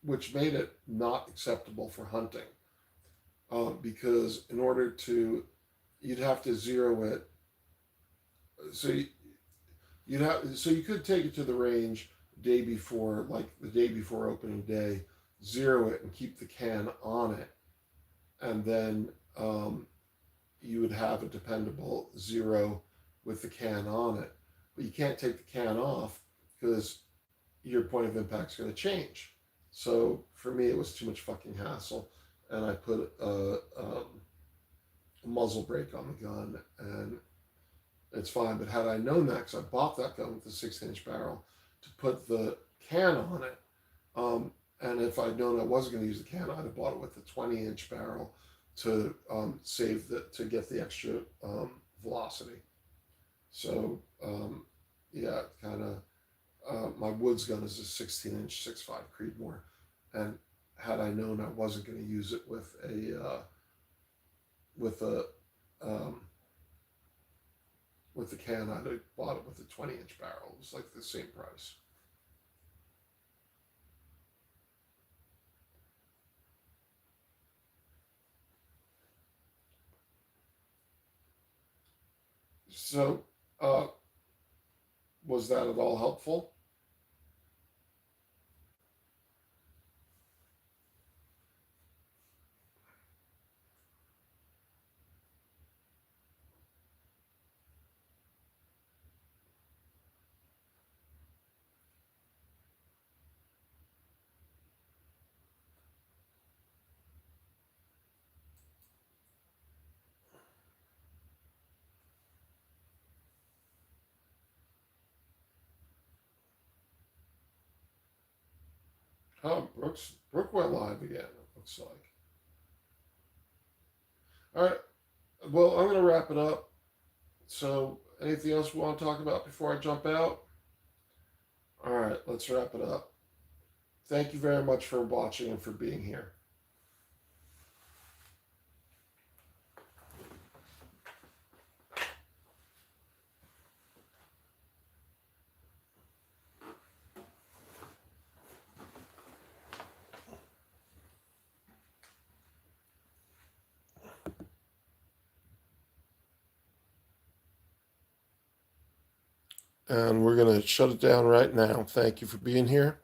[SPEAKER 1] Which made it not acceptable for hunting, because in order to, you'd have to zero it. So you could take it to the range day before, like the day before opening day, zero it and keep the can on it, and then, you would have a dependable zero with the can on it. But you can't take the can off because your point of impact is going to change. So for me, it was too much fucking hassle, and I put a muzzle brake on the gun, and it's fine. But had I known that, because I bought that gun with the 16-inch barrel to put the can on it, and if I'd known I wasn't going to use the can, I'd have bought it with the 20-inch barrel to, to get the extra, velocity. So, yeah, kind of. My Woods gun is a 16-inch 6.5 Creedmoor, and had I known I wasn't going to use it with with a um, with the can, I'd have bought it with a 20-inch barrel. It was like the same price. So, uh, was that at all helpful? Oh, Brooke went live again. It looks like. All right. Well, I'm going to wrap it up. So, anything else we want to talk about before I jump out? All right, let's wrap it up. Thank you very much for watching and for being here. And we're going to shut it down right now. Thank you for being here.